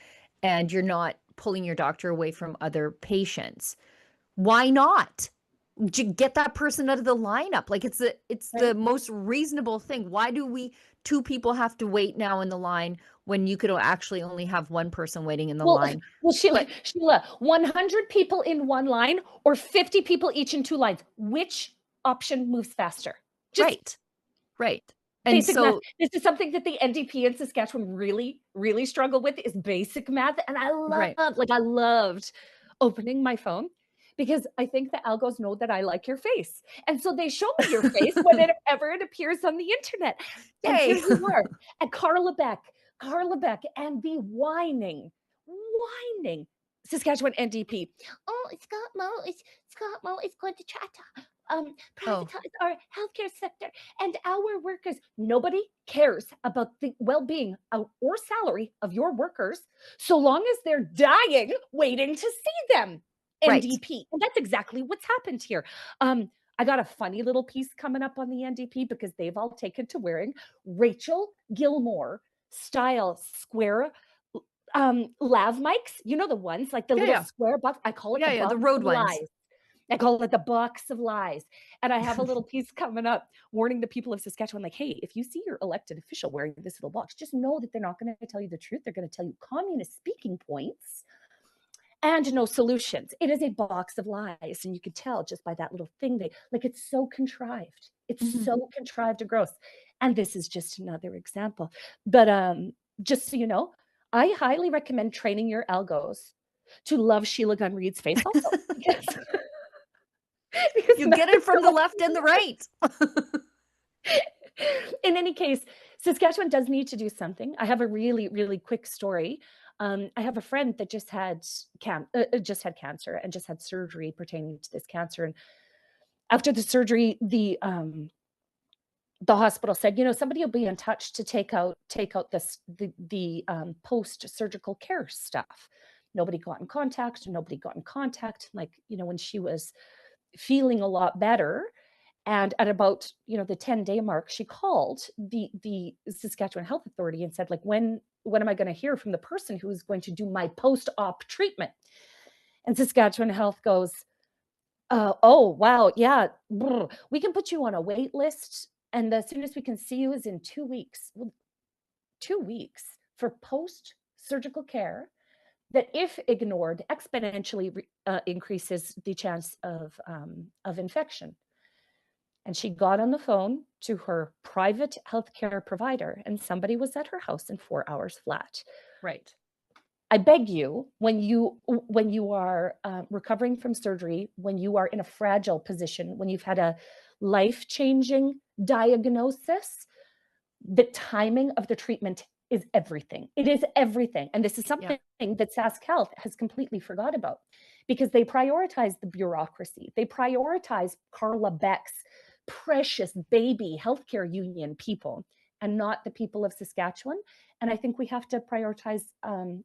and you're not pulling your doctor away from other patients. Why not? Get that person out of the lineup. It's the most reasonable thing. Why do two people have to wait now in the line when you could actually only have one person waiting in the line? Well, Sheila, 100 people in one line or 50 people each in two lines. Which option moves faster? Right. And basic so math. This is something that the NDP in Saskatchewan really, really struggle with is basic math. And I I loved opening my phone because I think the algos know that I like your face. And so they show me your face whenever it appears on the internet. And here you are at Carla Beck, and the whining Saskatchewan NDP. Oh, Scott Moe is going to try to privatize our healthcare sector and our workers. Nobody cares about the well-being or salary of your workers so long as they're dying waiting to see them. NDP. And that's exactly what's happened here. I got a funny little piece coming up on the NDP because they've all taken to wearing Rachel Gilmore style square lav mics. You know the ones like the little square box. I call it the road ones. I call it the box of lies. And I have a little piece coming up warning the people of Saskatchewan, hey, if you see your elected official wearing this little box, just know that they're not going to tell you the truth. They're going to tell you communist speaking points and no solutions. It is a box of lies. And you can tell just by that little thing, it's so contrived. It's so contrived and gross. And this is just another example. But just so you know, I highly recommend training your algos to love Sheila Gunn Reid's face also. because you get it from the left and the right. In any case, Saskatchewan does need to do something. I have a really, really quick story. I have a friend that just had cancer and just had surgery pertaining to this cancer. And after the surgery, the hospital said, somebody will be in touch to take out the post-surgical care stuff. Nobody got in contact. When she was feeling a lot better. And at about, the 10-day mark, she called the Saskatchewan Health Authority and said, when am I going to hear from the person who is going to do my post-op treatment? And Saskatchewan Health goes, oh, wow, yeah, we can put you on a wait list. And as soon as we can see you is in 2 weeks. Well, 2 weeks for post-surgical care that, if ignored, exponentially increases the chance of infection. And she got on the phone to her private healthcare provider, and somebody was at her house in 4 hours flat. Right. I beg you, when you are recovering from surgery, when you are in a fragile position, when you've had a life-changing diagnosis, the timing of the treatment is everything. It is everything. And this is something that Sask Health has completely forgot about because they prioritize the bureaucracy. They prioritize Carla Beck's precious baby healthcare union people and not the people of Saskatchewan. And I think we have to prioritize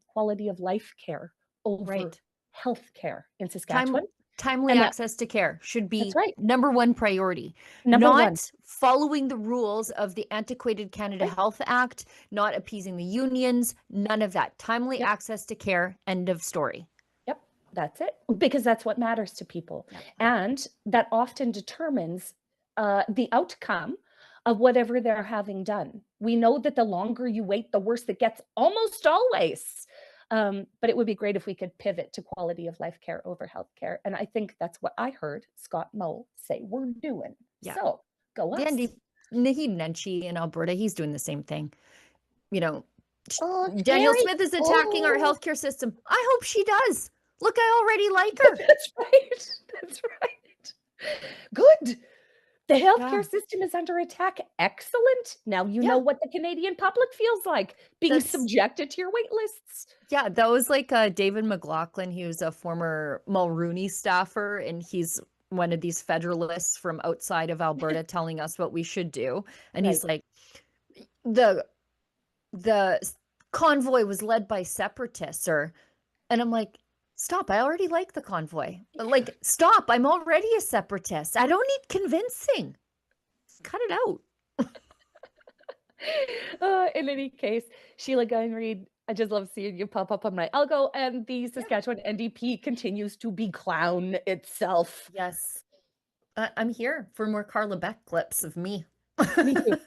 quality of life care over health care in Saskatchewan. Timely access to care should be number one priority. Not following the rules of the antiquated Canada Health Act, not appeasing the unions, none of that. Timely access to care, end of story. Yep, that's it. Because that's what matters to people. And that often determines the outcome of whatever they're having done. We know that the longer you wait, the worse it gets almost always. But it would be great if we could pivot to quality of life care over healthcare. And I think that's what I heard Scott Moe say we're doing. Yeah. So go us. Naheed Nenshi in Alberta, he's doing the same thing. You know, Oh, Danielle Carrie. Smith is attacking our Oh. healthcare system. I hope she does. Look, I already like her. That's right. That's right. Good. The healthcare Yeah. system is under attack. Excellent. Now you know what the Canadian public feels like being subjected to your wait lists. Yeah, that was like David McLaughlin. He was a former Mulrooney staffer, and he's one of these federalists from outside of Alberta telling us what we should do. And he's like, the convoy was led by separatists, and I'm like, stop, I already like the convoy. Like, stop, I'm already a separatist. I don't need convincing. Cut it out. In any case, Sheila, Gunn, Reid, I just love seeing you pop up on my algo, and the Saskatchewan NDP continues to be clown itself. Yes. I'm here for more Carla Beck clips of me. Me too.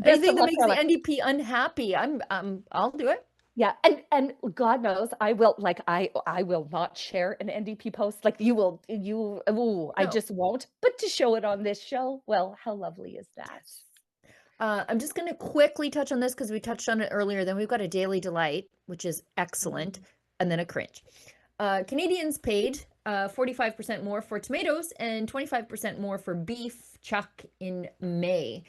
Anything that makes the NDP unhappy, I'll do it. Yeah, and God knows I will not share an NDP post like you will. I just won't. But to show it on this show, well, how lovely is that? I'm just going to quickly touch on this because we touched on it earlier. Then we've got a daily delight, which is excellent, and then a cringe. Canadians paid 45% more for tomatoes and 25% more for beef chuck in May,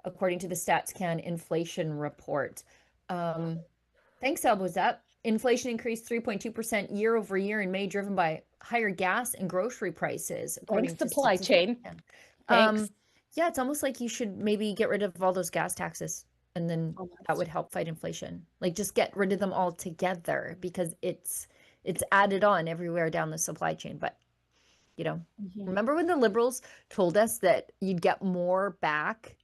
according to the StatsCan inflation report. Thanks, Alboza. Inflation increased 3.2% year over year in May, driven by higher gas and grocery prices. Thanks, supply chain. Thanks. Yeah, it's almost like you should maybe get rid of all those gas taxes, and then that would help fight inflation. Like, just get rid of them all together, because it's added on everywhere down the supply chain. But, you know, remember when the Liberals told us that you'd get more back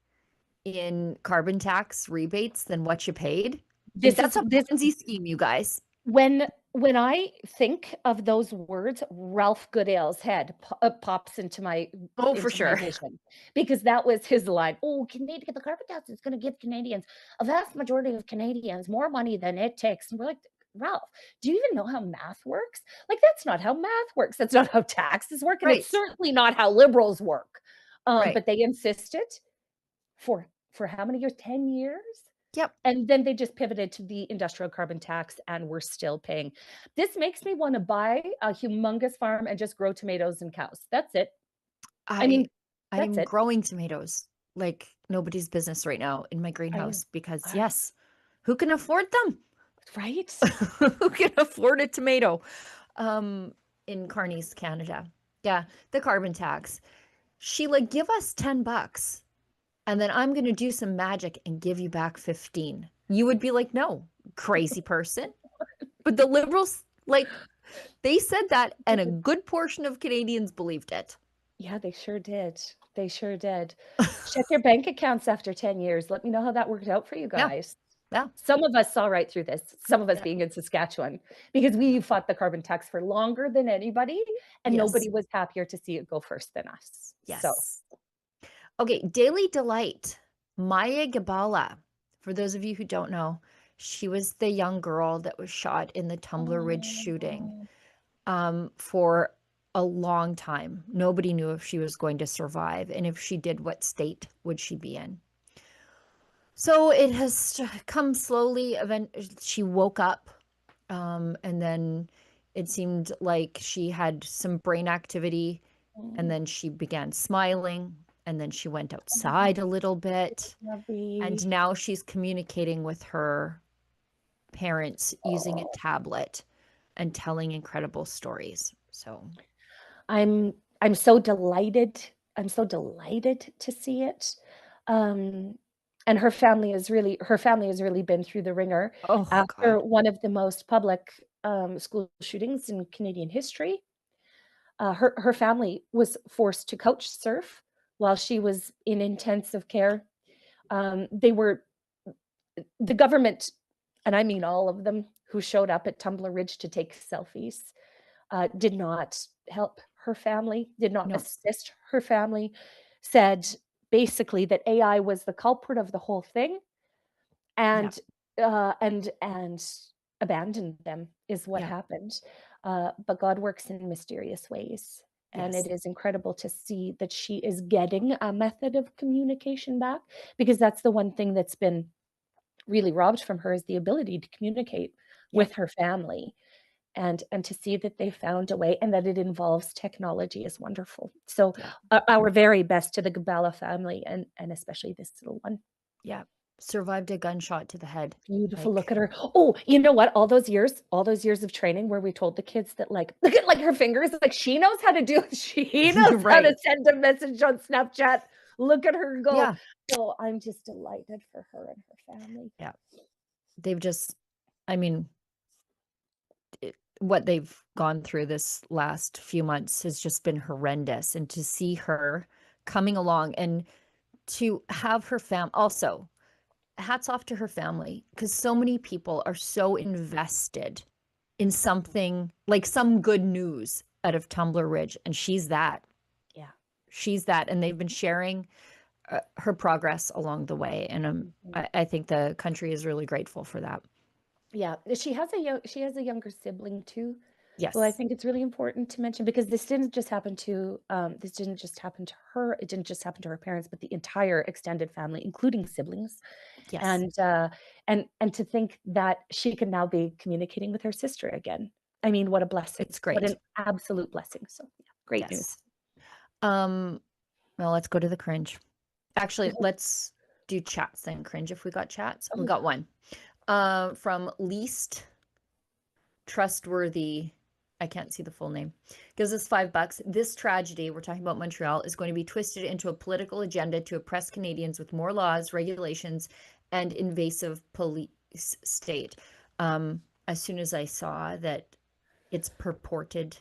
in carbon tax rebates than what you paid? That's a Ponzi scheme, you guys. When I think of those words, Ralph Goodale's head pops into my for sure vision, because that was his line. Oh, Canadian, the carbon tax is going to give Canadians, a vast majority of Canadians, more money than it takes. And we're like, Ralph, do you even know how math works? Like, that's not how math works. That's not how taxes work, and it's certainly not how Liberals work. But they insisted for how many years? 10 years. Yep. And then they just pivoted to the industrial carbon tax, and we're still paying. This makes me want to buy a humongous farm and just grow tomatoes and cows. That's it. I'm growing tomatoes like nobody's business right now in my greenhouse, because yes, who can afford them? Right? Who can afford a tomato? In Carney's, Canada. Yeah, the carbon tax. Sheila, give us $10. And then I'm going to do some magic and give you back 15. You would be like, no, crazy person. But the Liberals, like, they said that, and a good portion of Canadians believed it. Yeah, they sure did. They sure did. Check your bank accounts after 10 years. Let me know how that worked out for you guys. Yeah. Some of us saw right through this, some of us being in Saskatchewan, because we fought the carbon tax for longer than anybody, and nobody was happier to see it go first than us. Yes. So. Okay, Daily Delight, Maya Gabala. For those of you who don't know, she was the young girl that was shot in the Tumbler Ridge shooting for a long time. Nobody knew if she was going to survive, and if she did, what state would she be in? So it has come slowly. She woke up, and then it seemed like she had some brain activity, and then she began smiling. And then she went outside a little bit. And now she's communicating with her parents using a tablet and telling incredible stories. So I'm so delighted. I'm so delighted to see it. And her family has really been through the ringer after one of the most public school shootings in Canadian history. Her family was forced to couch surf while she was in intensive care. The government, and I mean all of them, who showed up at Tumbler Ridge to take selfies, did not help her family, did not assist her family, said basically that AI was the culprit of the whole thing. And abandoned them is what Yeah. happened. But God works in mysterious ways. And Yes. it is incredible to see that she is getting a method of communication back, because that's the one thing that's been really robbed from her, is the ability to communicate Yeah. with her family. And to see that they found a way and that it involves technology is wonderful. So our very best to the Gabala family, and especially this little one. Yeah. Survived a gunshot to the head. Beautiful. Like, Look at her. Oh, you know what? All those years of training where we told the kids that, like, look at like her fingers, like she knows how to do it. She knows how to Right. send a message on Snapchat. Look at her go. Yeah. So I'm just delighted for her and her family. Yeah. They've just, I mean, what they've gone through this last few months has just been horrendous. And to see her coming along and to have her also, hats off to her family, because so many people are so invested in something, like some good news out of Tumbler Ridge, and she's that. Yeah. She's that, and they've been sharing her progress along the way, and I think the country is really grateful for that. Yeah, she has a younger sibling too. Yes. Well, I think it's really important to mention, because this didn't just happen to her. It didn't just happen to her parents, but the entire extended family, including siblings. Yes. And to think that she can now be communicating with her sister again. I mean, what a blessing. It's great. What an absolute blessing. So yeah, great news. Well, let's go to the cringe. Actually, let's do chats then. Cringe, if we got chats. We got one. From least trustworthy, I can't see the full name, gives us $5. This tragedy, we're talking about Montreal, is going to be twisted into a political agenda to oppress Canadians with more laws, regulations, and invasive police state. As soon as I saw that it's purported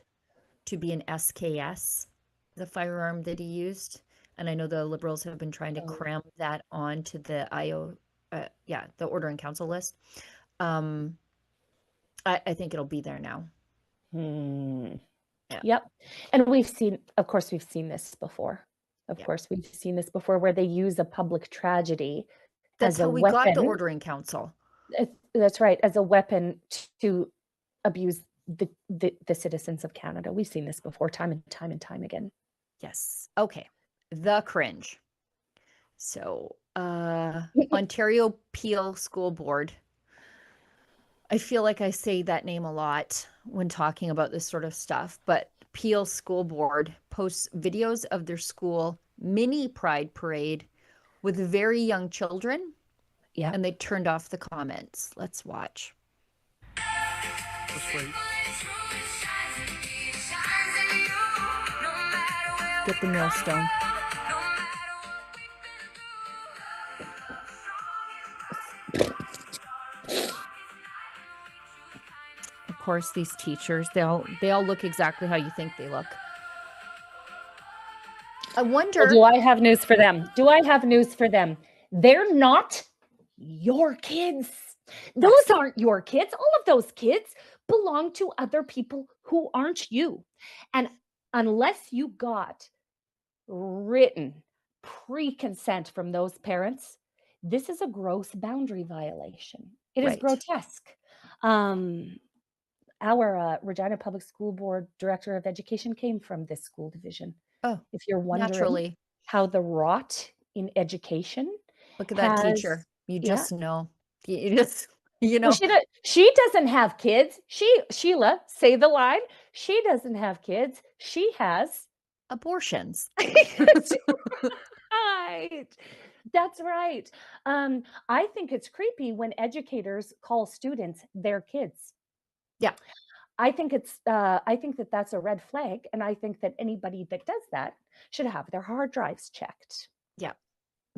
to be an SKS, the firearm that he used, and I know the Liberals have been trying to cram that onto the the Order in Council list. I think it'll be there now. Yeah. Yep. And we've seen this before. Of course, we've seen this before, where they use a public tragedy That's as a how we weapon. got the Order in Council. That's right, as a weapon to abuse the citizens of Canada. We've seen this before, time and time again. Yes. Okay. The cringe. So, Ontario Peel School Board. I feel like I say that name a lot when talking about this sort of stuff, but Peel School Board posts videos of their school mini Pride Parade with very young children. Yeah. And they turned off the comments. Let's watch. Get the millstone. Of course, these teachers, they all look exactly how you think they look. I wonder. Well, do I have news for them? They're not your kids. Those aren't your kids. All of those kids belong to other people who aren't you. And unless you got written pre-consent from those parents, this is a gross boundary violation. It is grotesque. Our Regina Public School Board Director of Education came from this school division. Oh, if you're wondering naturally. How the rot in education. Look at that teacher. You just know. You just, Well, she doesn't have kids. Sheila, say the line. She doesn't have kids. She has abortions. Right. That's right. I think it's creepy when educators call students their kids. Yeah. I think that that's a red flag, and I think that anybody that does that should have their hard drives checked. Yeah.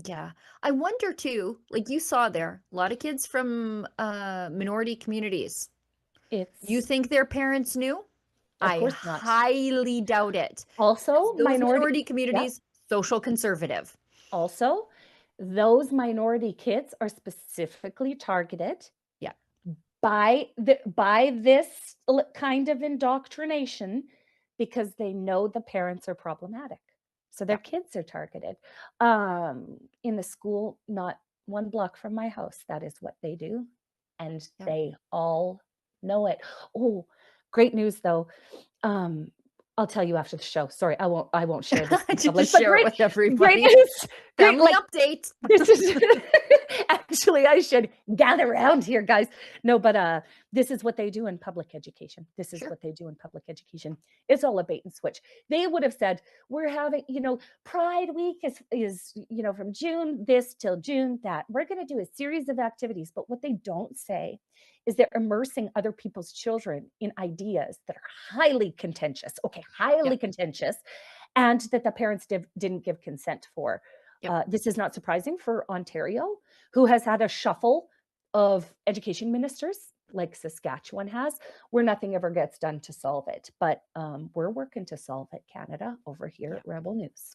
Yeah. I wonder too, like you saw there, a lot of kids from minority communities. You think their parents knew? Of course not. Highly doubt it. Also, those minority communities, social conservative. Also, those minority kids are specifically targeted by this kind of indoctrination because they know the parents are problematic. So their kids are targeted. In the school, not 1 block from my house, that is what they do. and they all know it. Oh, great news though. I'll tell you after the show. Sorry, I won't share this in public, Just but share it with everybody. Great news. Family update. This is actually, I should gather around here, guys. No, but this is what they do in public education. This is what they do in public education. It's all a bait and switch. They would have said, we're having, Pride Week is from June this till June that. We're going to do a series of activities. But what they don't say is they're immersing other people's children in ideas that are highly contentious. Okay, highly contentious, and that the parents didn't give consent for. This is not surprising for Ontario, who has had a shuffle of education ministers like Saskatchewan has, where nothing ever gets done to solve it. But we're working to solve it, Canada, over here at Rebel News.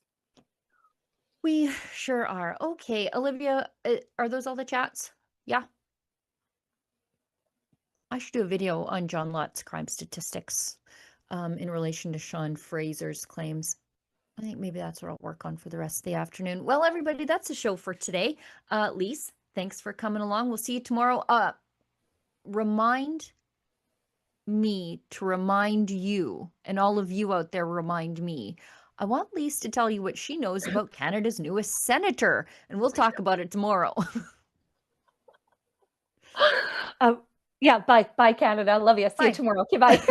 We sure are. Okay, Olivia, are those all the chats? Yeah. I should do a video on John Lott's crime statistics in relation to Sean Fraser's claims. I think maybe that's what I'll work on for the rest of the afternoon. Well, everybody, that's the show for today. Lise, thanks for coming along. We'll see you tomorrow. Remind me to remind you, and all of you out there remind me. I want Lise to tell you what she knows about Canada's newest senator, and we'll talk about it tomorrow. Yeah, bye, Canada. Love you. See you tomorrow. Okay, bye.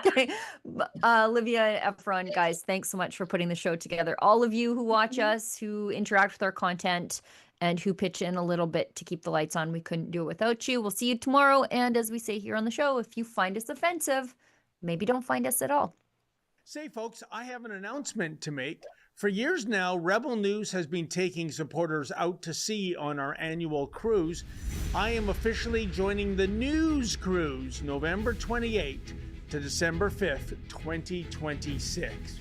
Okay. Olivia and Efron, guys, thanks so much for putting the show together. All of you who watch us, who interact with our content, and who pitch in a little bit to keep the lights on. We couldn't do it without you. We'll see you tomorrow. And as we say here on the show, if you find us offensive, maybe don't find us at all. Say, folks, I have an announcement to make. For years now, Rebel News has been taking supporters out to sea on our annual cruise. I am officially joining the News Cruise, November 28th to December 5th, 2026.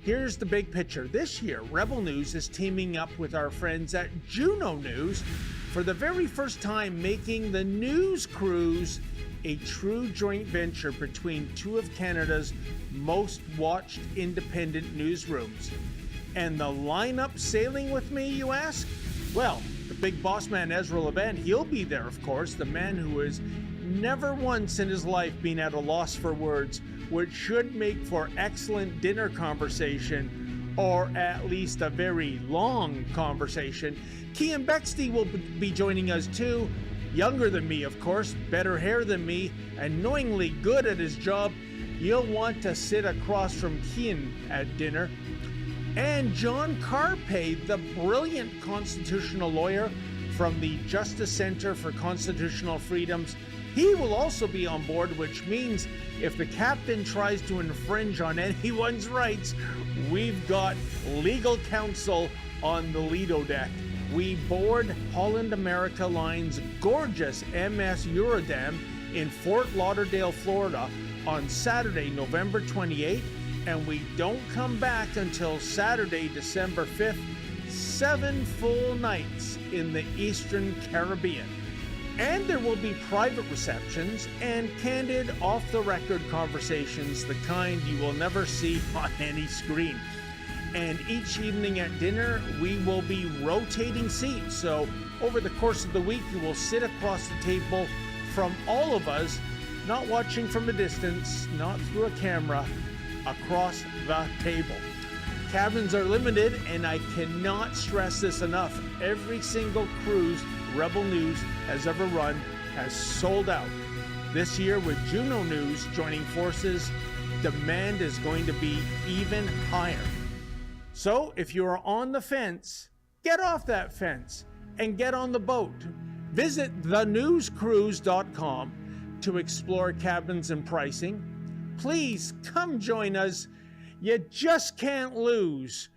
Here's the big picture. This year, Rebel News is teaming up with our friends at Juno News for the very first time, making the News Cruise a true joint venture between two of Canada's most watched independent newsrooms. And the lineup sailing with me, you ask? Well, the big boss man Ezra Levant, he'll be there, of course, the man who has never once in his life been at a loss for words, which should make for excellent dinner conversation, or at least a very long conversation. Kian Bexley will be joining us too. Younger than me, of course, better hair than me, and knowingly good at his job. You'll want to sit across from Kian at dinner. And John Carpay, the brilliant constitutional lawyer from the Justice Center for Constitutional Freedoms, he will also be on board, which means if the captain tries to infringe on anyone's rights, we've got legal counsel on the Lido deck. We board Holland America Line's gorgeous MS Eurodam in Fort Lauderdale, Florida on Saturday, November 28th, and we don't come back until Saturday, December 5th, 7 full nights in the Eastern Caribbean. And there will be private receptions and candid, off-the-record conversations, the kind you will never see on any screen. And each evening at dinner, we will be rotating seats. So over the course of the week, you will sit across the table from all of us, not watching from a distance, not through a camera, across the table. Cabins are limited, and I cannot stress this enough. Every single cruise Rebel News has ever run has sold out. This year, with Juno News joining forces, demand is going to be even higher. So if you are on the fence, get off that fence and get on the boat. Visit thenewscruise.com to explore cabins and pricing. Please come join us. You just can't lose